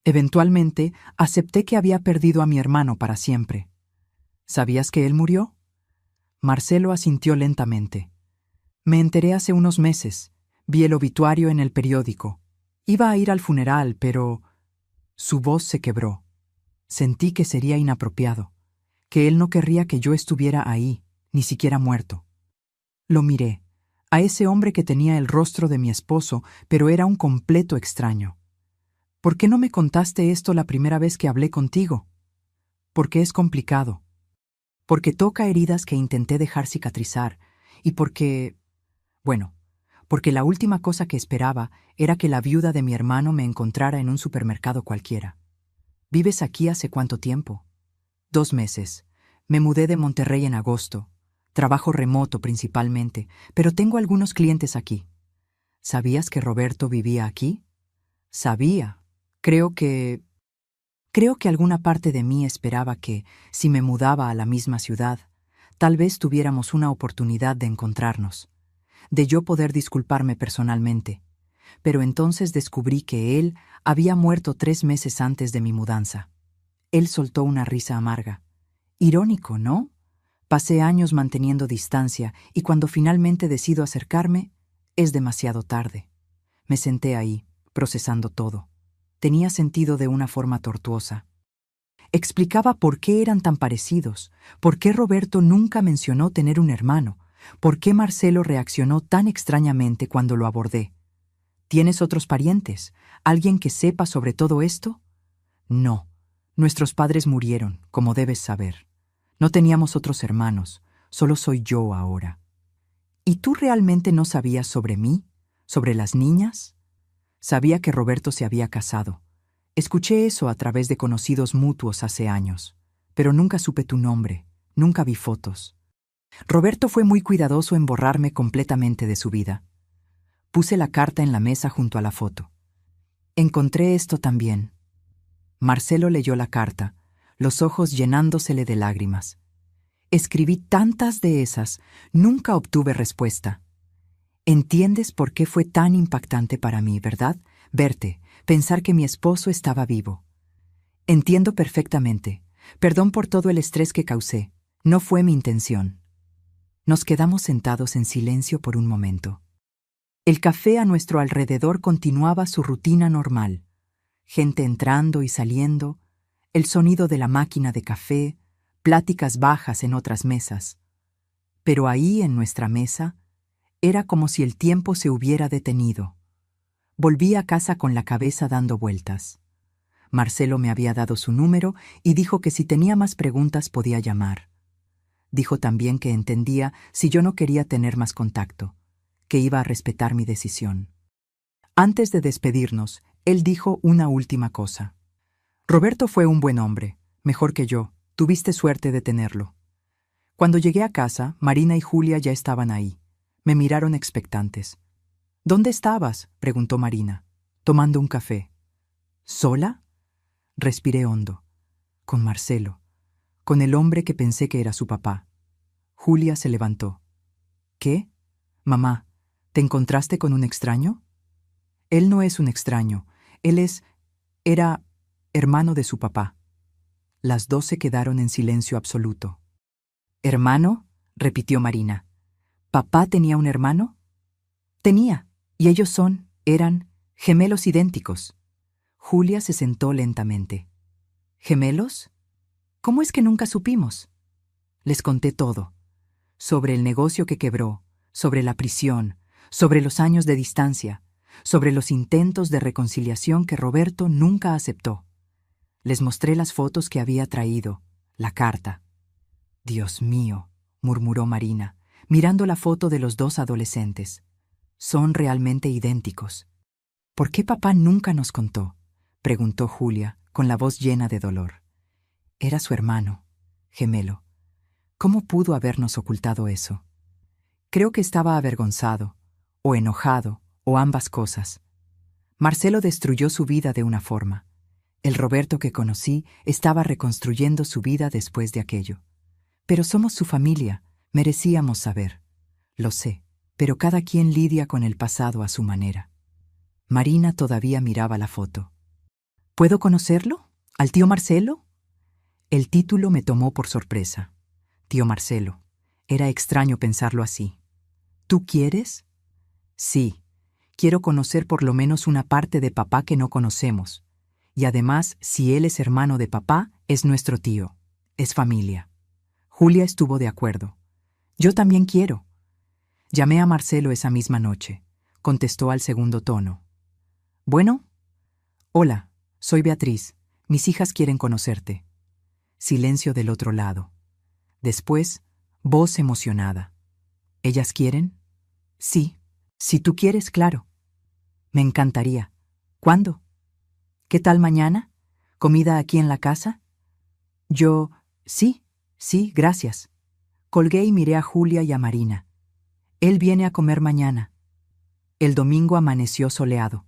Eventualmente, acepté que había perdido a mi hermano para siempre. ¿Sabías que él murió? Marcelo asintió lentamente. Me enteré hace unos meses. Vi el obituario en el periódico. Iba a ir al funeral, pero... Su voz se quebró. Sentí que sería inapropiado, que él no querría que yo estuviera ahí, ni siquiera muerto. Lo miré, a ese hombre que tenía el rostro de mi esposo, pero era un completo extraño. ¿Por qué no me contaste esto la primera vez que hablé contigo? Porque es complicado. Porque toca heridas que intenté dejar cicatrizar, y porque... Bueno, porque la última cosa que esperaba era que la viuda de mi hermano me encontrara en un supermercado cualquiera. ¿Vives aquí hace cuánto tiempo? 2 meses. Me mudé de Monterrey en agosto. Trabajo remoto principalmente, pero tengo algunos clientes aquí. ¿Sabías que Roberto vivía aquí? Sabía. Creo que alguna parte de mí esperaba que, si me mudaba a la misma ciudad, tal vez tuviéramos una oportunidad de encontrarnos, de yo poder disculparme personalmente. Pero entonces descubrí que él había muerto 3 meses antes de mi mudanza. Él soltó una risa amarga. Irónico, ¿no? Pasé años manteniendo distancia y cuando finalmente decido acercarme, es demasiado tarde. Me senté ahí, procesando todo. Tenía sentido de una forma tortuosa. Explicaba por qué eran tan parecidos, por qué Roberto nunca mencionó tener un hermano, por qué Marcelo reaccionó tan extrañamente cuando lo abordé. ¿Tienes otros parientes? ¿Alguien que sepa sobre todo esto? No. Nuestros padres murieron, como debes saber. No teníamos otros hermanos, solo soy yo ahora. ¿Y tú realmente no sabías sobre mí? ¿Sobre las niñas? Sabía que Roberto se había casado. Escuché eso a través de conocidos mutuos hace años, pero nunca supe tu nombre, nunca vi fotos. Roberto fue muy cuidadoso en borrarme completamente de su vida. Puse la carta en la mesa junto a la foto. Encontré esto también. Marcelo leyó la carta, los ojos llenándosele de lágrimas. Escribí tantas de esas, nunca obtuve respuesta. ¿Entiendes por qué fue tan impactante para mí, verdad? Verte, pensar que mi esposo estaba vivo. Entiendo perfectamente. Perdón por todo el estrés que causé. No fue mi intención. Nos quedamos sentados en silencio por un momento. El café a nuestro alrededor continuaba su rutina normal. Gente entrando y saliendo, el sonido de la máquina de café, pláticas bajas en otras mesas. Pero ahí, en nuestra mesa, era como si el tiempo se hubiera detenido. Volví a casa con la cabeza dando vueltas. Marcelo me había dado su número y dijo que si tenía más preguntas podía llamar. Dijo también que entendía si yo no quería tener más contacto, que iba a respetar mi decisión. Antes de despedirnos, él dijo una última cosa. Roberto fue un buen hombre, mejor que yo. Tuviste suerte de tenerlo. Cuando llegué a casa, Marina y Julia ya estaban ahí. Me miraron expectantes. ¿Dónde estabas?, preguntó Marina. Tomando un café. ¿Sola? Respiré hondo. Con Marcelo. Con el hombre que pensé que era su papá. Julia se levantó. ¿Qué? Mamá, ¿te encontraste con un extraño? Él no es un extraño. Era hermano de su papá. Las dos se quedaron en silencio absoluto. ¿Hermano?, repitió Marina. ¿Papá tenía un hermano? Tenía, y ellos eran gemelos idénticos. Julia se sentó lentamente. ¿Gemelos? ¿Cómo es que nunca supimos? Les conté todo. Sobre el negocio que quebró, sobre la prisión, sobre los años de distancia, sobre los intentos de reconciliación que Roberto nunca aceptó. Les mostré las fotos que había traído, la carta. Dios mío, murmuró Marina, mirando la foto de los dos adolescentes. Son realmente idénticos. ¿Por qué papá nunca nos contó?, preguntó Julia, con la voz llena de dolor. Era su hermano, gemelo. ¿Cómo pudo habernos ocultado eso? Creo que estaba avergonzado, o enojado, o ambas cosas. Marcelo destruyó su vida de una forma. El Roberto que conocí estaba reconstruyendo su vida después de aquello. Pero somos su familia, merecíamos saber. Lo sé, pero cada quien lidia con el pasado a su manera. Marina todavía miraba la foto. ¿Puedo conocerlo? ¿Al tío Marcelo? El título me tomó por sorpresa. Tío Marcelo. Era extraño pensarlo así. ¿Tú quieres? Sí. Quiero conocer por lo menos una parte de papá que no conocemos. Y además, si él es hermano de papá, es nuestro tío. Es familia. Julia estuvo de acuerdo. Yo también quiero. Llamé a Marcelo esa misma noche. Contestó al segundo tono. Bueno. Hola, soy Beatriz. Mis hijas quieren conocerte. Silencio del otro lado. Después, voz emocionada. ¿Ellas quieren? Sí. Si tú quieres, claro. Me encantaría. ¿Cuándo? ¿Qué tal mañana? ¿Comida aquí en la casa? Sí, gracias. Colgué y miré a Julia y a Marina. Él viene a comer mañana. El domingo amaneció soleado.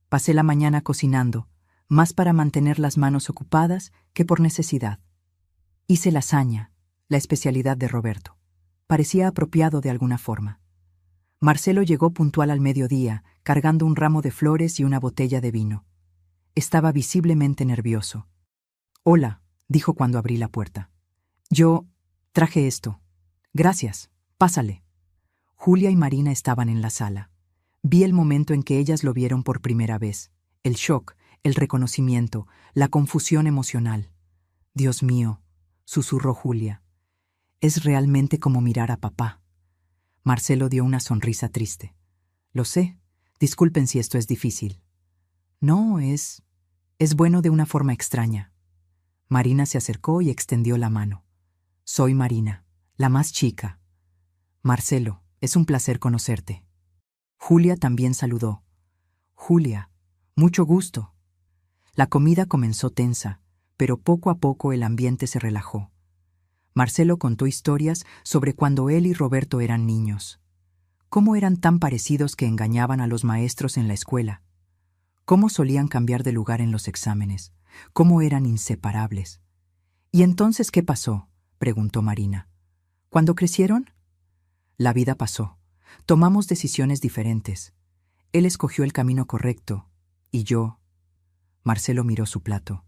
Pasé la mañana cocinando, más para mantener las manos ocupadas que por necesidad. Hice lasaña, la especialidad de Roberto. Parecía apropiado de alguna forma. Marcelo llegó puntual al mediodía, cargando un ramo de flores y una botella de vino. Estaba visiblemente nervioso. Hola, dijo cuando abrí la puerta. Yo traje esto. Gracias, pásale. Julia y Marina estaban en la sala. Vi el momento en que ellas lo vieron por primera vez. El shock, el reconocimiento, la confusión emocional. Dios mío, susurró Julia. Es realmente como mirar a papá. Marcelo dio una sonrisa triste. Lo sé. Disculpen si esto es difícil. No, es bueno de una forma extraña. Marina se acercó y extendió la mano. Soy Marina, la más chica. Marcelo, es un placer conocerte. Julia también saludó. Julia, mucho gusto. La comida comenzó tensa, pero poco a poco el ambiente se relajó. Marcelo contó historias sobre cuando él y Roberto eran niños. Cómo eran tan parecidos que engañaban a los maestros en la escuela. Cómo solían cambiar de lugar en los exámenes. Cómo eran inseparables. ¿Y entonces qué pasó?, preguntó Marina. ¿Cuándo crecieron? La vida pasó. Tomamos decisiones diferentes. Él escogió el camino correcto, y yo Marcelo miró su plato.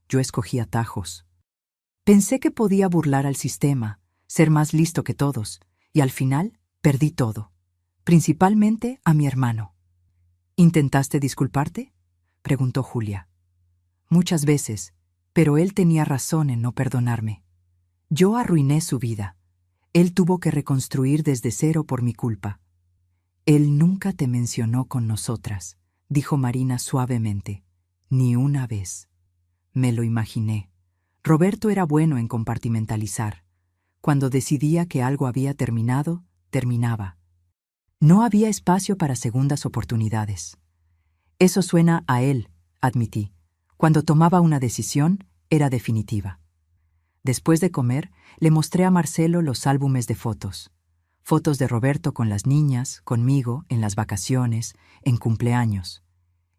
Yo escogí atajos. Pensé que podía burlar al sistema, ser más listo que todos, y al final perdí todo, principalmente a mi hermano. ¿Intentaste disculparte?, preguntó Julia. Muchas veces, pero él tenía razón en no perdonarme. Yo arruiné su vida. Él tuvo que reconstruir desde cero por mi culpa. Él nunca te mencionó con nosotras, dijo Marina suavemente. Ni una vez. Me lo imaginé. Roberto era bueno en compartimentalizar. Cuando decidía que algo había terminado, terminaba. No había espacio para segundas oportunidades. Eso suena a él, admití. Cuando tomaba una decisión, era definitiva. Después de comer, le mostré a Marcelo los álbumes de fotos. Fotos de Roberto con las niñas, conmigo, en las vacaciones, en cumpleaños.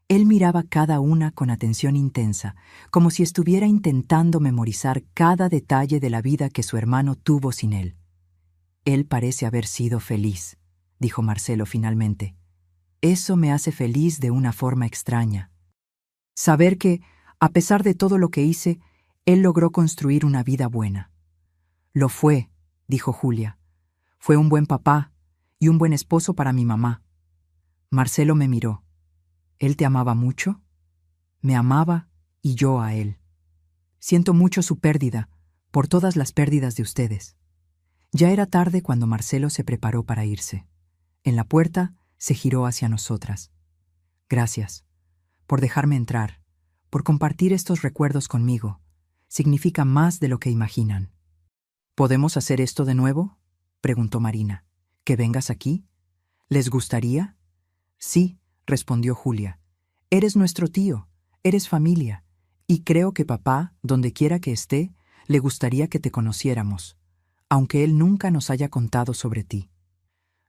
Él miraba cada una con atención intensa, como si estuviera intentando memorizar cada detalle de la vida que su hermano tuvo sin él. Él parece haber sido feliz, dijo Marcelo finalmente. Eso me hace feliz de una forma extraña. Saber que, a pesar de todo lo que hice, él logró construir una vida buena. Lo fue, dijo Julia. Fue un buen papá y un buen esposo para mi mamá. Marcelo me miró. ¿Él te amaba mucho? Me amaba y yo a él. Siento mucho su pérdida, por todas las pérdidas de ustedes. Ya era tarde cuando Marcelo se preparó para irse. En la puerta se giró hacia nosotras. Gracias por dejarme entrar, por compartir estos recuerdos conmigo. Significa más de lo que imaginan. ¿Podemos hacer esto de nuevo?, preguntó Marina. ¿Que vengas aquí? ¿Les gustaría? Sí, respondió Julia. Eres nuestro tío, eres familia, y creo que papá, donde quiera que esté, le gustaría que te conociéramos, aunque él nunca nos haya contado sobre ti.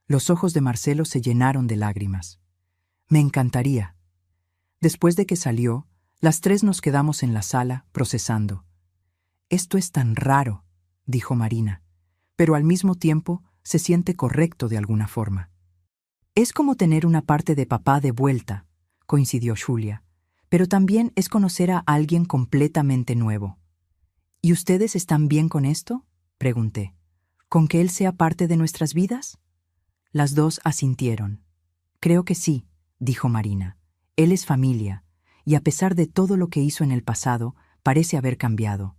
Los ojos de Marcelo se llenaron de lágrimas. Me encantaría. Después de que salió, las tres nos quedamos en la sala, procesando. Esto es tan raro, dijo Marina, pero al mismo tiempo se siente correcto de alguna forma. Es como tener una parte de papá de vuelta, coincidió Julia, pero también es conocer a alguien completamente nuevo. ¿Y ustedes están bien con esto?, pregunté. ¿Con que él sea parte de nuestras vidas? Las dos asintieron. Creo que sí, dijo Marina. Él es familia, y a pesar de todo lo que hizo en el pasado, parece haber cambiado.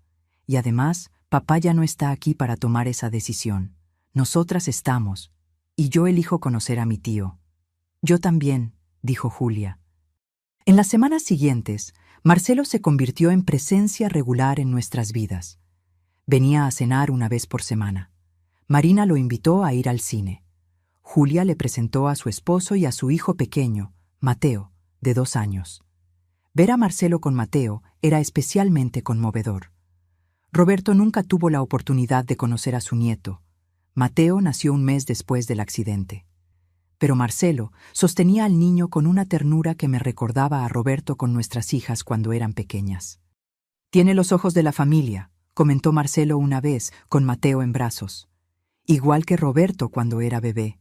Y además, papá ya no está aquí para tomar esa decisión. Nosotras estamos, y yo elijo conocer a mi tío. Yo también, dijo Julia. En las semanas siguientes, Marcelo se convirtió en presencia regular en nuestras vidas. Venía a cenar una vez por semana. Marina lo invitó a ir al cine. Julia le presentó a su esposo y a su hijo pequeño, Mateo, de 2 años. Ver a Marcelo con Mateo era especialmente conmovedor. Roberto nunca tuvo la oportunidad de conocer a su nieto. Mateo nació un mes después del accidente. Pero Marcelo sostenía al niño con una ternura que me recordaba a Roberto con nuestras hijas cuando eran pequeñas. Tiene los ojos de la familia, comentó Marcelo una vez con Mateo en brazos. Igual que Roberto cuando era bebé.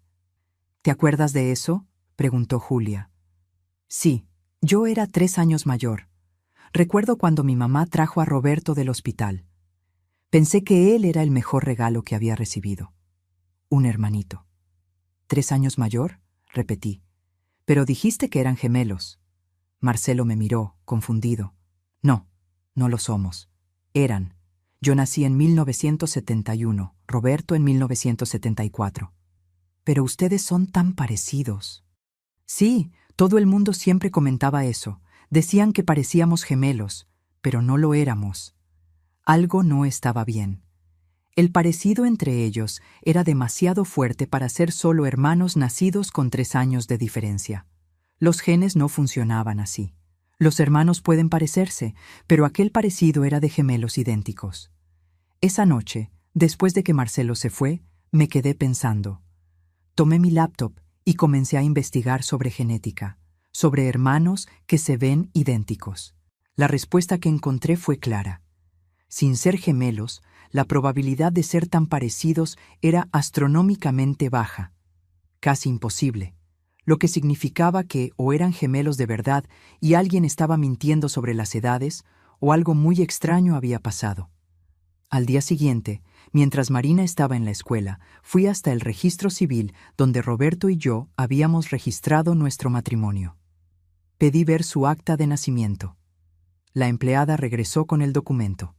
¿Te acuerdas de eso?, preguntó Julia. Sí, yo era 3 años mayor. Recuerdo cuando mi mamá trajo a Roberto del hospital. Pensé que él era el mejor regalo que había recibido. Un hermanito. ¿3 años mayor?, repetí. Pero dijiste que eran gemelos. Marcelo me miró, confundido. No, no lo somos. Eran. Yo nací en 1971, Roberto en 1974. Pero ustedes son tan parecidos. Sí, todo el mundo siempre comentaba eso. Decían que parecíamos gemelos, pero no lo éramos. Algo no estaba bien. El parecido entre ellos era demasiado fuerte para ser solo hermanos nacidos con 3 años de diferencia. Los genes no funcionaban así. Los hermanos pueden parecerse, pero aquel parecido era de gemelos idénticos. Esa noche, después de que Marcelo se fue, me quedé pensando. Tomé mi laptop y comencé a investigar sobre genética, sobre hermanos que se ven idénticos. La respuesta que encontré fue clara. Sin ser gemelos, la probabilidad de ser tan parecidos era astronómicamente baja, casi imposible. lo que significaba que o eran gemelos de verdad y alguien estaba mintiendo sobre las edades, o algo muy extraño había pasado. Al día siguiente, mientras Marina estaba en la escuela, fui hasta el registro civil donde Roberto y yo habíamos registrado nuestro matrimonio. Pedí ver su acta de nacimiento. La empleada regresó con el documento.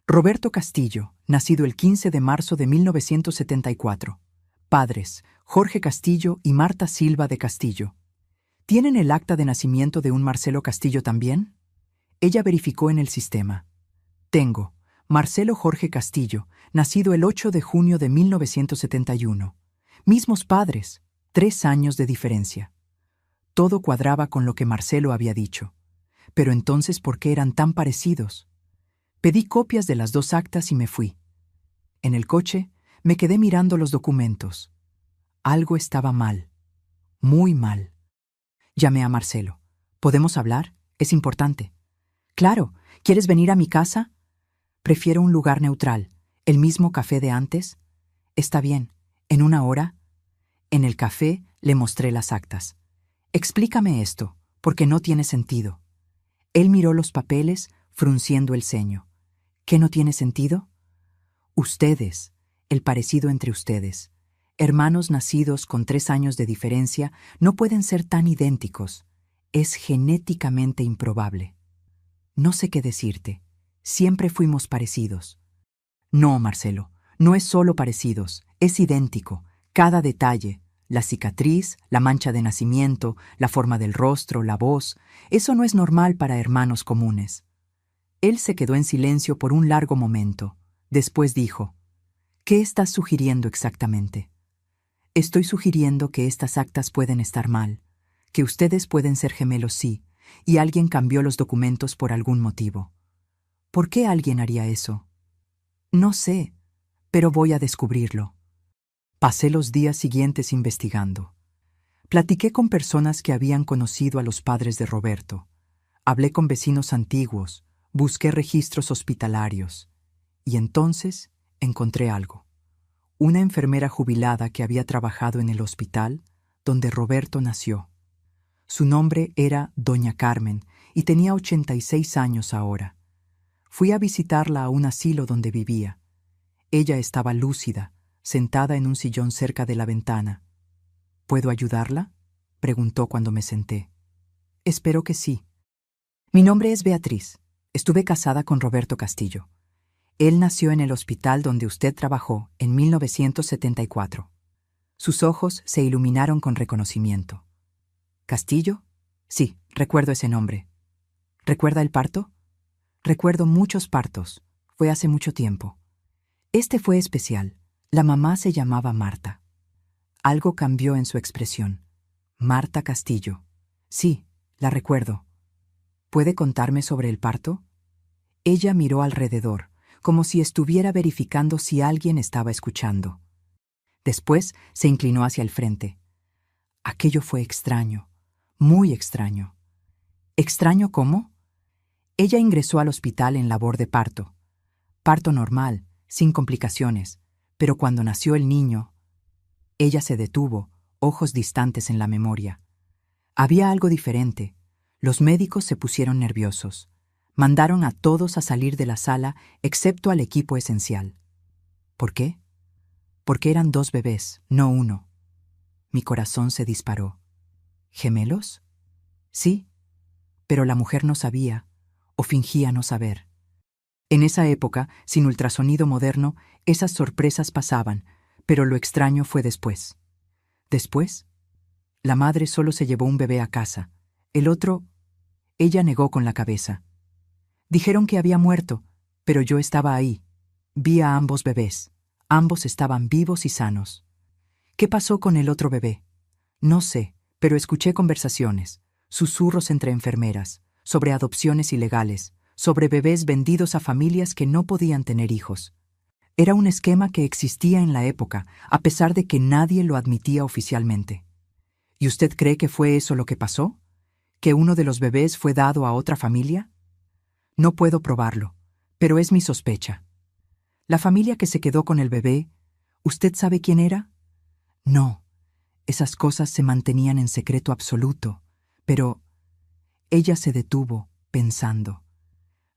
Roberto Castillo, nacido el 15 de marzo de 1974. Padres, Jorge Castillo y Marta Silva de Castillo. ¿Tienen el acta de nacimiento de un Marcelo Castillo también? Ella verificó en el sistema. Tengo. Marcelo Jorge Castillo, nacido el 8 de junio de 1971. Mismos padres, 3 años de diferencia. Todo cuadraba con lo que Marcelo había dicho. Pero entonces, ¿por qué eran tan parecidos? Pedí copias de las 2 actas y me fui. En el coche, me quedé mirando los documentos. Algo estaba mal. Muy mal. Llamé a Marcelo. ¿Podemos hablar? Es importante. Claro. ¿Quieres venir a mi casa? Prefiero un lugar neutral. ¿El mismo café de antes? Está bien. ¿En 1 hora? En el café le mostré las actas. Explícame esto, porque no tiene sentido. Él miró los papeles, frunciendo el ceño. ¿Qué no tiene sentido? Ustedes, el parecido entre ustedes, hermanos nacidos con 3 años de diferencia, no pueden ser tan idénticos. Es genéticamente improbable. No sé qué decirte. Siempre fuimos parecidos. No, Marcelo, no es solo parecidos, es idéntico. Cada detalle, la cicatriz, la mancha de nacimiento, la forma del rostro, la voz, eso no es normal para hermanos comunes. Él se quedó en silencio por un largo momento. Después dijo, ¿qué estás sugiriendo exactamente? Estoy sugiriendo que estas actas pueden estar mal, que ustedes pueden ser gemelos sí, y alguien cambió los documentos por algún motivo. ¿Por qué alguien haría eso? No sé, pero voy a descubrirlo. Pasé los días siguientes investigando. Platiqué con personas que habían conocido a los padres de Roberto. Hablé con vecinos antiguos, busqué registros hospitalarios. Y entonces encontré algo. Una enfermera jubilada que había trabajado en el hospital donde Roberto nació. Su nombre era Doña Carmen y tenía 86 años ahora. Fui a visitarla a un asilo donde vivía. Ella estaba lúcida, sentada en un sillón cerca de la ventana. ¿Puedo ayudarla?, preguntó cuando me senté. Espero que sí. Mi nombre es Beatriz. Estuve casada con Roberto Castillo. Él nació en el hospital donde usted trabajó en 1974. Sus ojos se iluminaron con reconocimiento. ¿Castillo? Sí, recuerdo ese nombre. ¿Recuerda el parto? Recuerdo muchos partos. Fue hace mucho tiempo. Este fue especial. La mamá se llamaba Marta. Algo cambió en su expresión. Marta Castillo. Sí, la recuerdo. ¿Puede contarme sobre el parto? Ella miró alrededor, como si estuviera verificando si alguien estaba escuchando. Después se inclinó hacia el frente. Aquello fue extraño, muy extraño. ¿Extraño cómo? Ella ingresó al hospital en labor de parto. Parto normal, sin complicaciones, pero cuando nació el niño, ella se detuvo, ojos distantes en la memoria. Había algo diferente. Los médicos se pusieron nerviosos. Mandaron a todos a salir de la sala, excepto al equipo esencial. ¿Por qué? Porque eran 2 bebés, no 1. Mi corazón se disparó. ¿Gemelos? Sí, pero la mujer no sabía, o fingía no saber. En esa época, sin ultrasonido moderno, esas sorpresas pasaban, pero lo extraño fue después. ¿Después? La madre solo se llevó un bebé a casa. El otro, ella negó con la cabeza. Dijeron que había muerto, pero yo estaba ahí. Vi a ambos bebés. Ambos estaban vivos y sanos. ¿Qué pasó con el otro bebé? No sé, pero escuché conversaciones, susurros entre enfermeras, sobre adopciones ilegales, sobre bebés vendidos a familias que no podían tener hijos. Era un esquema que existía en la época, a pesar de que nadie lo admitía oficialmente. ¿Y usted cree que fue eso lo que pasó? ¿Que uno de los bebés fue dado a otra familia? No puedo probarlo, pero es mi sospecha. La familia que se quedó con el bebé, ¿usted sabe quién era? No. Esas cosas se mantenían en secreto absoluto, pero ella se detuvo, pensando.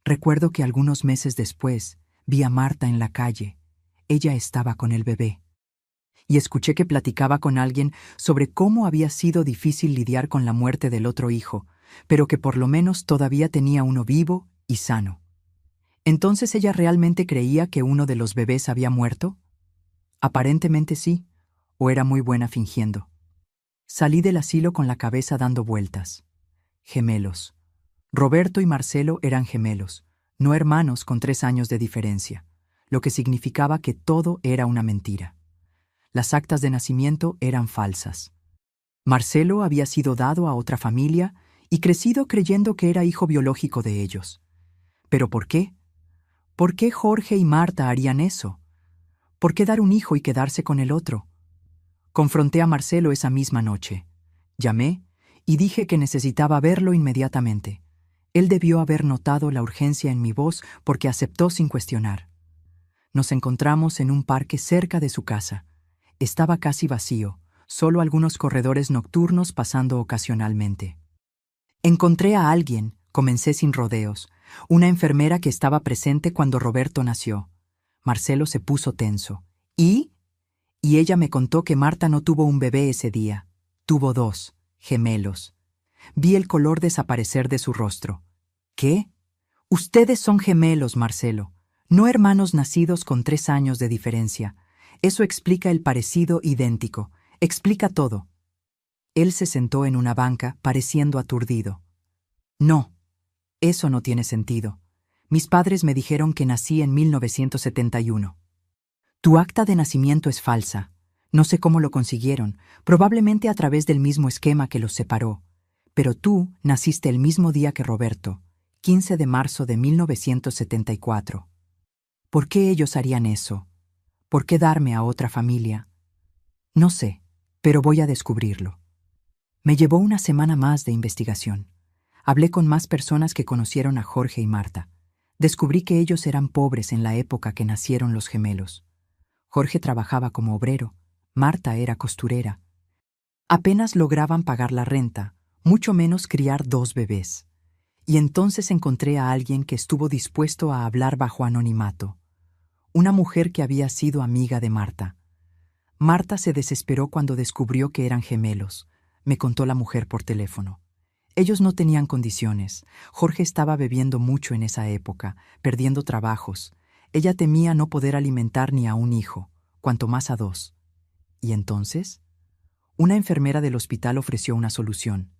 Recuerdo que algunos meses después vi a Marta en la calle. Ella estaba con el bebé. Y escuché que platicaba con alguien sobre cómo había sido difícil lidiar con la muerte del otro hijo, pero que por lo menos todavía tenía uno vivo y sano. ¿Entonces ella realmente creía que uno de los bebés había muerto? Aparentemente sí, o era muy buena fingiendo. Salí del asilo con la cabeza dando vueltas. Gemelos. Roberto y Marcelo eran gemelos, no hermanos con 3 años de diferencia, lo que significaba que todo era una mentira. Las actas de nacimiento eran falsas. Marcelo había sido dado a otra familia y crecido creyendo que era hijo biológico de ellos. ¿Pero por qué? ¿Por qué Jorge y Marta harían eso? ¿Por qué dar un hijo y quedarse con el otro? Confronté a Marcelo esa misma noche. Llamé y dije que necesitaba verlo inmediatamente. Él debió haber notado la urgencia en mi voz porque aceptó sin cuestionar. Nos encontramos en un parque cerca de su casa. Estaba casi vacío, solo algunos corredores nocturnos pasando ocasionalmente. Encontré a alguien, comencé sin rodeos, una enfermera que estaba presente cuando Roberto nació. Marcelo se puso tenso. ¿Y? Y ella me contó que Marta no tuvo un bebé ese día. Tuvo 2, gemelos. Vi el color desaparecer de su rostro. ¿Qué? Ustedes son gemelos, Marcelo, no hermanos nacidos con 3 años de diferencia. Eso explica el parecido idéntico, explica todo. Él se sentó en una banca, pareciendo aturdido. No, eso no tiene sentido. Mis padres me dijeron que nací en 1971. Tu acta de nacimiento es falsa. No sé cómo lo consiguieron, probablemente a través del mismo esquema que los separó. Pero tú naciste el mismo día que Roberto, 15 de marzo de 1974. ¿Por qué ellos harían eso? ¿Por qué darme a otra familia? No sé, pero voy a descubrirlo. Me llevó una semana más de investigación. Hablé con más personas que conocieron a Jorge y Marta. Descubrí que ellos eran pobres en la época que nacieron los gemelos. Jorge trabajaba como obrero, Marta era costurera. Apenas lograban pagar la renta, mucho menos criar 2 bebés. Y entonces encontré a alguien que estuvo dispuesto a hablar bajo anonimato. Una mujer que había sido amiga de Marta. Marta se desesperó cuando descubrió que eran gemelos, me contó la mujer por teléfono. Ellos no tenían condiciones. Jorge estaba bebiendo mucho en esa época, perdiendo trabajos. Ella temía no poder alimentar ni a un hijo, cuanto más a 2. ¿Y entonces? Una enfermera del hospital ofreció una solución.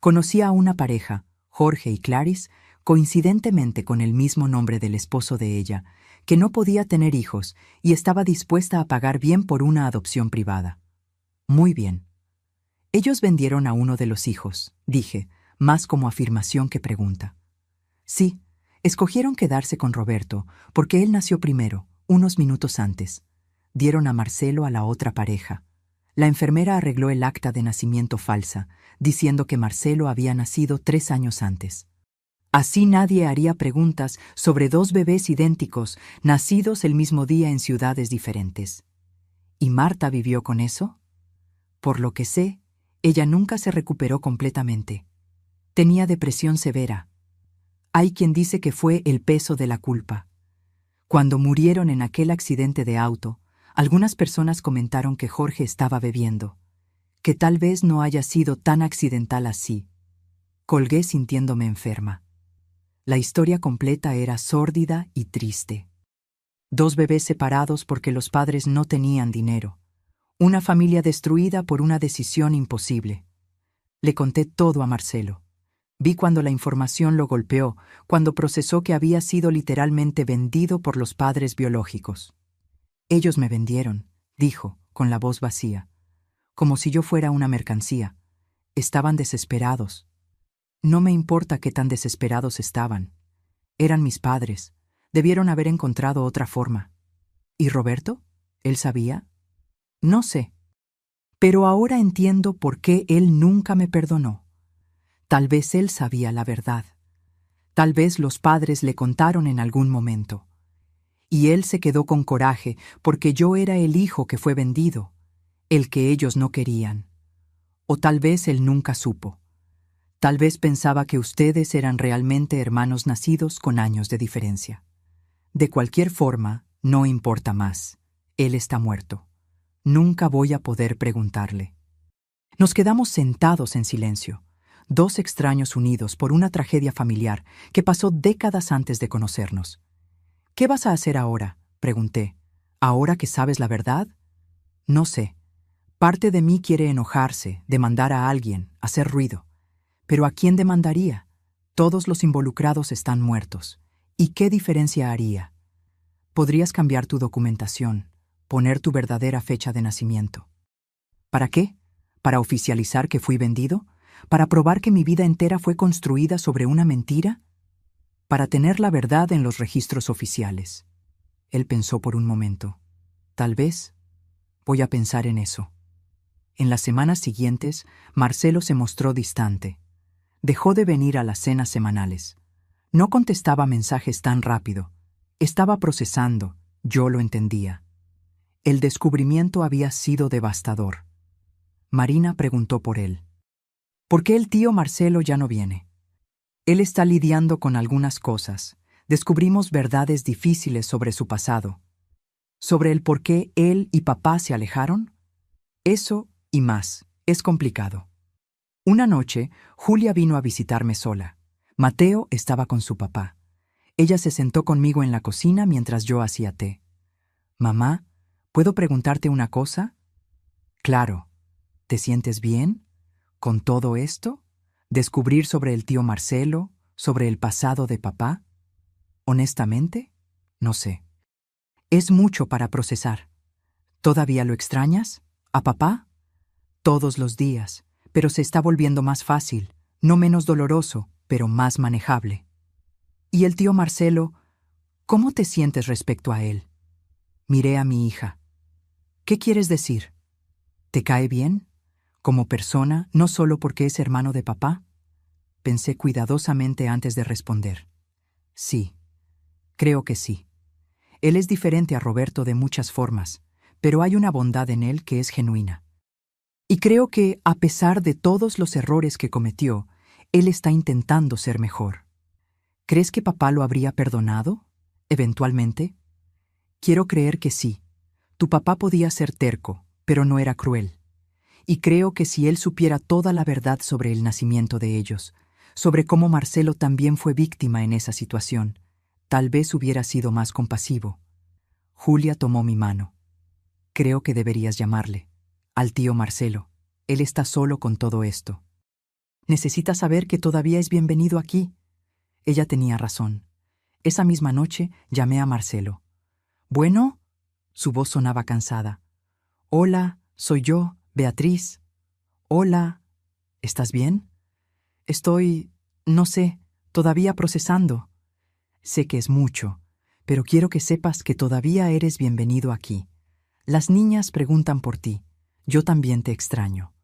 Conocía a una pareja, Jorge y Clarice, coincidentemente con el mismo nombre del esposo de ella, que no podía tener hijos y estaba dispuesta a pagar bien por una adopción privada. Muy bien. Ellos vendieron a uno de los hijos, dije, más como afirmación que pregunta. Sí, escogieron quedarse con Roberto, porque él nació primero, unos minutos antes. Dieron a Marcelo a la otra pareja. La enfermera arregló el acta de nacimiento falsa, diciendo que Marcelo había nacido 3 años antes. Así nadie haría preguntas sobre 2 bebés idénticos, nacidos el mismo día en ciudades diferentes. ¿Y Marta vivió con eso? Por lo que sé, ella nunca se recuperó completamente. Tenía depresión severa. Hay quien dice que fue el peso de la culpa. Cuando murieron en aquel accidente de auto, algunas personas comentaron que Jorge estaba bebiendo, que tal vez no haya sido tan accidental así. Colgué sintiéndome enferma. La historia completa era sórdida y triste. 2 bebés separados porque los padres no tenían dinero. Una familia destruida por una decisión imposible. Le conté todo a Marcelo. Vi cuando la información lo golpeó, cuando procesó que había sido literalmente vendido por los padres biológicos. Ellos me vendieron, dijo, con la voz vacía, como si yo fuera una mercancía. Estaban desesperados. No me importa qué tan desesperados estaban. Eran mis padres. Debieron haber encontrado otra forma. ¿Y Roberto? ¿Él sabía? No sé. Pero ahora entiendo por qué él nunca me perdonó. Tal vez él sabía la verdad. Tal vez los padres le contaron en algún momento. Y él se quedó con coraje porque yo era el hijo que fue vendido. el que ellos no querían. O tal vez él nunca supo. Tal vez pensaba que ustedes eran realmente hermanos nacidos con años de diferencia. De cualquier forma, no importa más. Él está muerto. Nunca voy a poder preguntarle. Nos quedamos sentados en silencio, dos extraños unidos por una tragedia familiar que pasó décadas antes de conocernos. ¿Qué vas a hacer ahora?, pregunté. ¿Ahora que sabes la verdad? No sé. Parte de mí quiere enojarse, demandar a alguien, hacer ruido. ¿Pero a quién demandaría? Todos los involucrados están muertos. ¿Y qué diferencia haría? Podrías cambiar tu documentación, poner tu verdadera fecha de nacimiento. ¿Para qué? ¿Para oficializar que fui vendido? ¿Para probar que mi vida entera fue construida sobre una mentira? Para tener la verdad en los registros oficiales. Él pensó por un momento. Tal vez voy a pensar en eso. En las semanas siguientes, Marcelo se mostró distante. Dejó de venir a las cenas semanales. No contestaba mensajes tan rápido. Estaba procesando, yo lo entendía. El descubrimiento había sido devastador. Marina preguntó por él. ¿Por qué el tío Marcelo ya no viene? Él está lidiando con algunas cosas. Descubrimos verdades difíciles sobre su pasado. ¿Sobre el por qué él y papá se alejaron? Eso y más. Es complicado. Una noche, Julia vino a visitarme sola. Mateo estaba con su papá. Ella se sentó conmigo en la cocina mientras yo hacía té. «Mamá, ¿puedo preguntarte una cosa?» «Claro. ¿Te sientes bien? ¿Con todo esto? ¿Descubrir sobre el tío Marcelo? ¿Sobre el pasado de papá?» «Honestamente, no sé. Es mucho para procesar. ¿Todavía lo extrañas? ¿A papá?» «Todos los días, pero se está volviendo más fácil, no menos doloroso, pero más manejable». «¿Y el tío Marcelo? ¿Cómo te sientes respecto a él?» Miré a mi hija. «¿Qué quieres decir? ¿Te cae bien? ¿Como persona, no solo porque es hermano de papá?» Pensé cuidadosamente antes de responder. «Sí, creo que sí. Él es diferente a Roberto de muchas formas, pero hay una bondad en él que es genuina. Y creo que, a pesar de todos los errores que cometió, él está intentando ser mejor. ¿Crees que papá lo habría perdonado? ¿Eventualmente?» «Quiero creer que sí. Tu papá podía ser terco, pero no era cruel. Y creo que si él supiera toda la verdad sobre el nacimiento de ellos, sobre cómo Marcelo también fue víctima en esa situación, tal vez hubiera sido más compasivo». Julia tomó mi mano. «Creo que deberías llamarle. Al tío Marcelo. Él está solo con todo esto. Necesita saber que todavía es bienvenido aquí». Ella tenía razón. Esa misma noche llamé a Marcelo. «Bueno», su voz sonaba cansada. «Hola, soy yo, Beatriz». «Hola, ¿estás bien?» «Estoy, no sé, todavía procesando». «Sé que es mucho, pero quiero que sepas que todavía eres bienvenido aquí. Las niñas preguntan por ti. Yo también te extraño».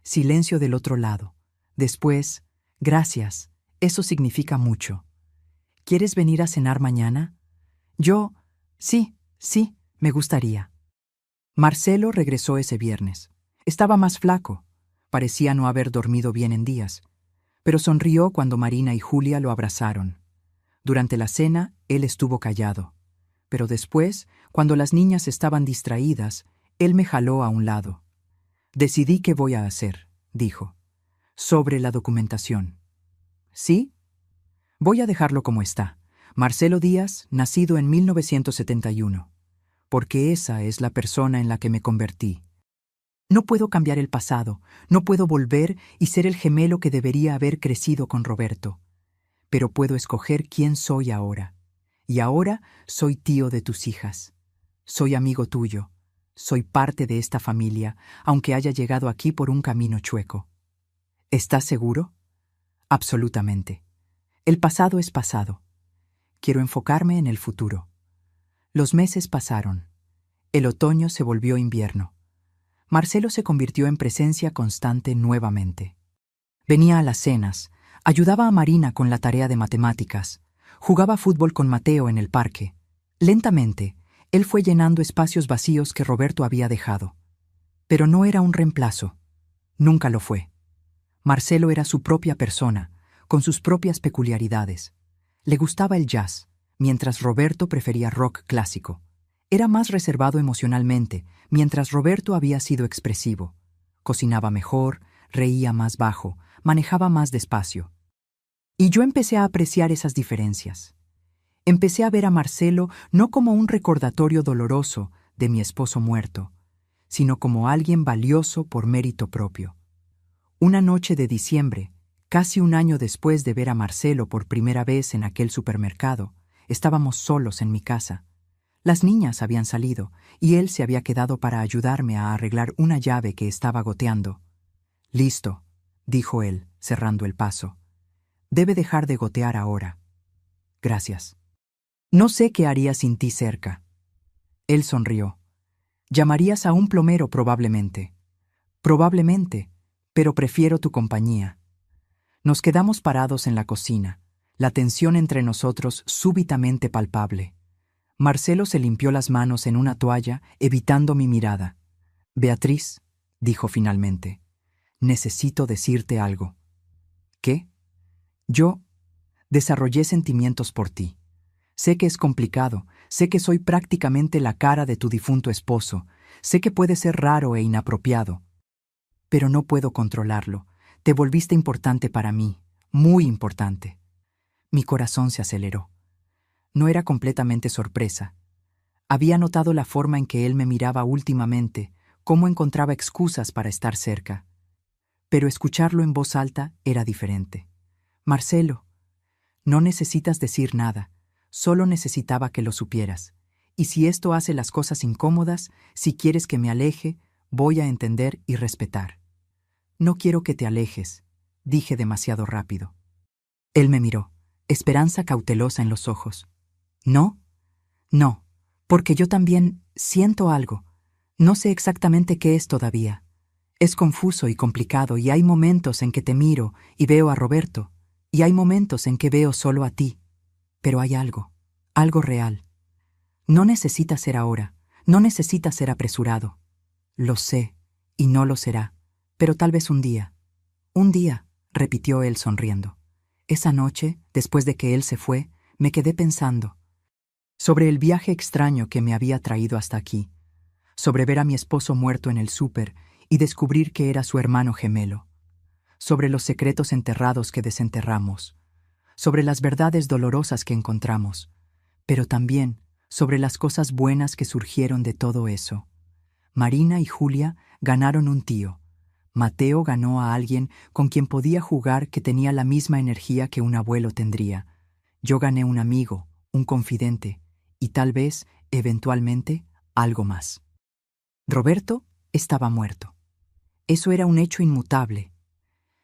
Silencio del otro lado. Después, «Gracias, eso significa mucho. ¿Quieres venir a cenar mañana?» Yo, sí, me gustaría. Marcelo regresó ese viernes. Estaba más flaco. Parecía no haber dormido bien en días. Pero sonrió cuando Marina y Julia lo abrazaron. Durante la cena, él estuvo callado. Pero después, cuando las niñas estaban distraídas, él me jaló a un lado. «Decidí qué voy a hacer», dijo. «Sobre la documentación». «¿Sí? Voy a dejarlo como está. Marcelo Díaz, nacido en 1971. Porque esa es la persona en la que me convertí. No puedo cambiar el pasado, no puedo volver y ser el gemelo que debería haber crecido con Roberto. Pero puedo escoger quién soy ahora. Y ahora soy tío de tus hijas. Soy amigo tuyo. Soy parte de esta familia, aunque haya llegado aquí por un camino chueco». «¿Estás seguro?» «Absolutamente. El pasado es pasado. Quiero enfocarme en el futuro». Los meses pasaron. El otoño se volvió invierno. Marcelo se convirtió en presencia constante nuevamente. Venía a las cenas, ayudaba a Marina con la tarea de matemáticas, jugaba fútbol con Mateo en el parque. Lentamente, él fue llenando espacios vacíos que Roberto había dejado. Pero no era un reemplazo. Nunca lo fue. Marcelo era su propia persona, con sus propias peculiaridades. Le gustaba el jazz, mientras Roberto prefería rock clásico. Era más reservado emocionalmente, mientras Roberto había sido expresivo. Cocinaba mejor, reía más bajo, manejaba más despacio. Y yo empecé a apreciar esas diferencias. Empecé a ver a Marcelo no como un recordatorio doloroso de mi esposo muerto, sino como alguien valioso por mérito propio. Una noche de diciembre, casi un año después de ver a Marcelo por primera vez en aquel supermercado, estábamos solos en mi casa. Las niñas habían salido y él se había quedado para ayudarme a arreglar una llave que estaba goteando. «Listo», dijo él, cerrando el paso. «Debe dejar de gotear ahora». «Gracias». «No sé qué haría sin ti cerca». Él sonrió. «Llamarías a un plomero probablemente». «Probablemente, pero prefiero tu compañía». Nos quedamos parados en la cocina, la tensión entre nosotros súbitamente palpable. Marcelo se limpió las manos en una toalla, evitando mi mirada. «Beatriz», dijo finalmente, «necesito decirte algo». «¿Qué?» «Yo desarrollé sentimientos por ti. Sé que es complicado, sé que soy prácticamente la cara de tu difunto esposo, sé que puede ser raro e inapropiado, pero no puedo controlarlo. Te volviste importante para mí, muy importante». Mi corazón se aceleró. No era completamente sorpresa. Había notado la forma en que él me miraba últimamente, cómo encontraba excusas para estar cerca. Pero escucharlo en voz alta era diferente. «Marcelo, no necesitas decir nada, solo necesitaba que lo supieras. Y si esto hace las cosas incómodas, si quieres que me aleje, voy a entender y respetar». «No quiero que te alejes», dije demasiado rápido. Él me miró, esperanza cautelosa en los ojos. «¿No? No, porque yo también siento algo. No sé exactamente qué es todavía. Es confuso y complicado y hay momentos en que te miro y veo a Roberto, y hay momentos en que veo solo a ti. Pero hay algo, algo real. No necesita ser ahora, no necesita ser apresurado. Lo sé, y no lo será, pero tal vez un día». «Un día», repitió él sonriendo. Esa noche, después de que él se fue, me quedé pensando sobre el viaje extraño que me había traído hasta aquí, sobre ver a mi esposo muerto en el súper y descubrir que era su hermano gemelo, sobre los secretos enterrados que desenterramos, sobre las verdades dolorosas que encontramos, pero también sobre las cosas buenas que surgieron de todo eso. Marina y Julia ganaron un tío. Mateo ganó a alguien con quien podía jugar, que tenía la misma energía que un abuelo tendría. Yo gané un amigo, un confidente, y tal vez, eventualmente, algo más. Roberto estaba muerto. Eso era un hecho inmutable.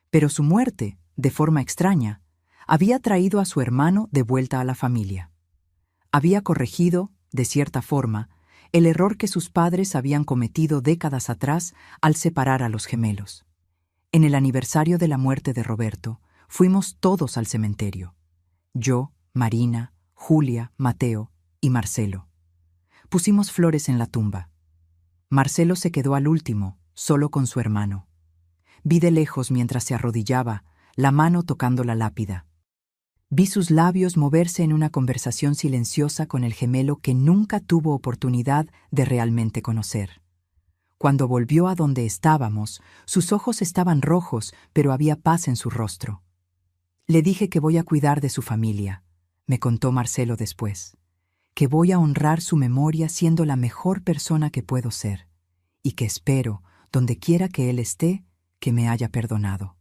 Pero su muerte, de forma extraña, había traído a su hermano de vuelta a la familia. Había corregido, de cierta forma, el error que sus padres habían cometido décadas atrás al separar a los gemelos. En el aniversario de la muerte de Roberto, fuimos todos al cementerio. Yo, Marina, Julia, Mateo y Marcelo. Pusimos flores en la tumba. Marcelo se quedó al último, solo con su hermano. Vi de lejos mientras se arrodillaba, la mano tocando la lápida. Vi sus labios moverse en una conversación silenciosa con el gemelo que nunca tuvo oportunidad de realmente conocer. Cuando volvió a donde estábamos, sus ojos estaban rojos, pero había paz en su rostro. «Le dije que voy a cuidar de su familia», me contó Marcelo después, «que voy a honrar su memoria siendo la mejor persona que puedo ser, y que espero, donde quiera que él esté, que me haya perdonado».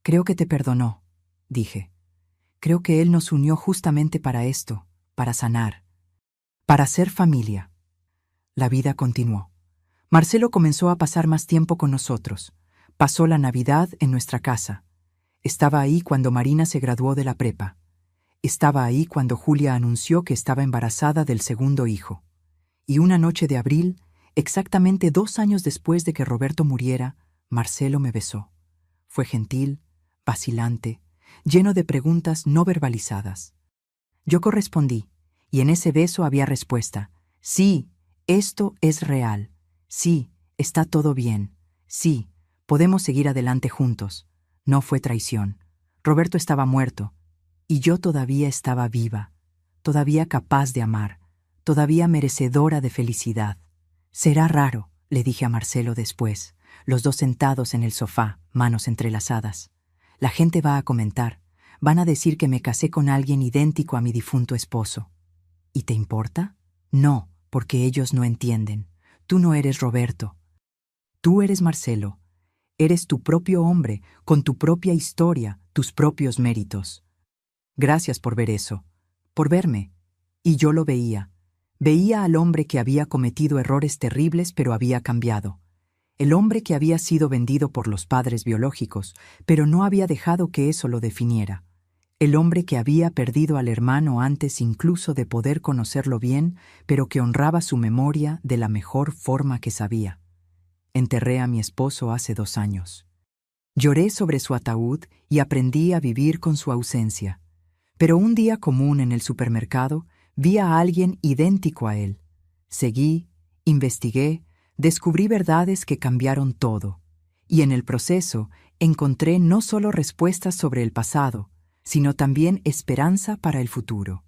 «Creo que te perdonó», dije. «Creo que él nos unió justamente para esto, para sanar, para ser familia». La vida continuó. Marcelo comenzó a pasar más tiempo con nosotros. Pasó la Navidad en nuestra casa. Estaba ahí cuando Marina se graduó de la prepa. Estaba ahí cuando Julia anunció que estaba embarazada del segundo hijo. Y una noche de abril, exactamente 2 años después de que Roberto muriera, Marcelo me besó. Fue gentil, vacilante, lleno de preguntas no verbalizadas. Yo correspondí, y en ese beso había respuesta. «Sí, esto es real. Sí, está todo bien. Sí, podemos seguir adelante juntos. No fue traición. Roberto estaba muerto, y yo todavía estaba viva, todavía capaz de amar, todavía merecedora de felicidad. Será raro, le dije a Marcelo después, los dos sentados en el sofá, manos entrelazadas. La gente va a comentar, van a decir que me casé con alguien idéntico a mi difunto esposo. ¿Y te importa? No, porque ellos no entienden. Tú no eres Roberto. Tú eres Marcelo. Eres tu propio hombre, con tu propia historia, tus propios méritos. Gracias por ver eso, por verme. Y yo lo veía. Veía al hombre que había cometido errores terribles pero había cambiado. El hombre que había sido vendido por los padres biológicos, pero no había dejado que eso lo definiera. El hombre que había perdido al hermano antes incluso de poder conocerlo bien, pero que honraba su memoria de la mejor forma que sabía. Enterré a mi esposo hace 2 años. Lloré sobre su ataúd y aprendí a vivir con su ausencia. Pero un día común en el supermercado vi a alguien idéntico a él. Seguí, investigué, descubrí verdades que cambiaron todo. Y en el proceso encontré no solo respuestas sobre el pasado, sino también esperanza para el futuro.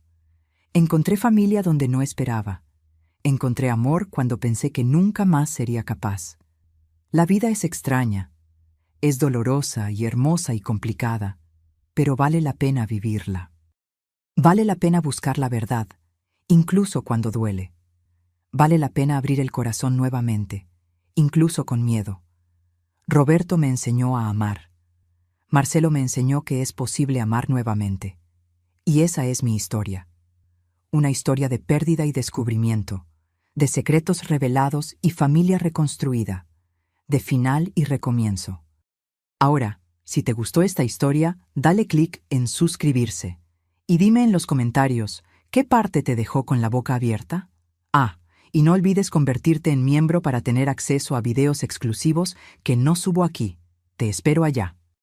Encontré familia donde no esperaba. Encontré amor cuando pensé que nunca más sería capaz. La vida es extraña, es dolorosa y hermosa y complicada, pero vale la pena vivirla. Vale la pena buscar la verdad, incluso cuando duele. Vale la pena abrir el corazón nuevamente, incluso con miedo. Roberto me enseñó a amar. Marcelo me enseñó que es posible amar nuevamente. Y esa es mi historia. Una historia de pérdida y descubrimiento, de secretos revelados y familia reconstruida, de final y recomienzo. Ahora, si te gustó esta historia, dale clic en suscribirse. Y dime en los comentarios, ¿qué parte te dejó con la boca abierta? Y no olvides convertirte en miembro para tener acceso a videos exclusivos que no subo aquí. Te espero allá.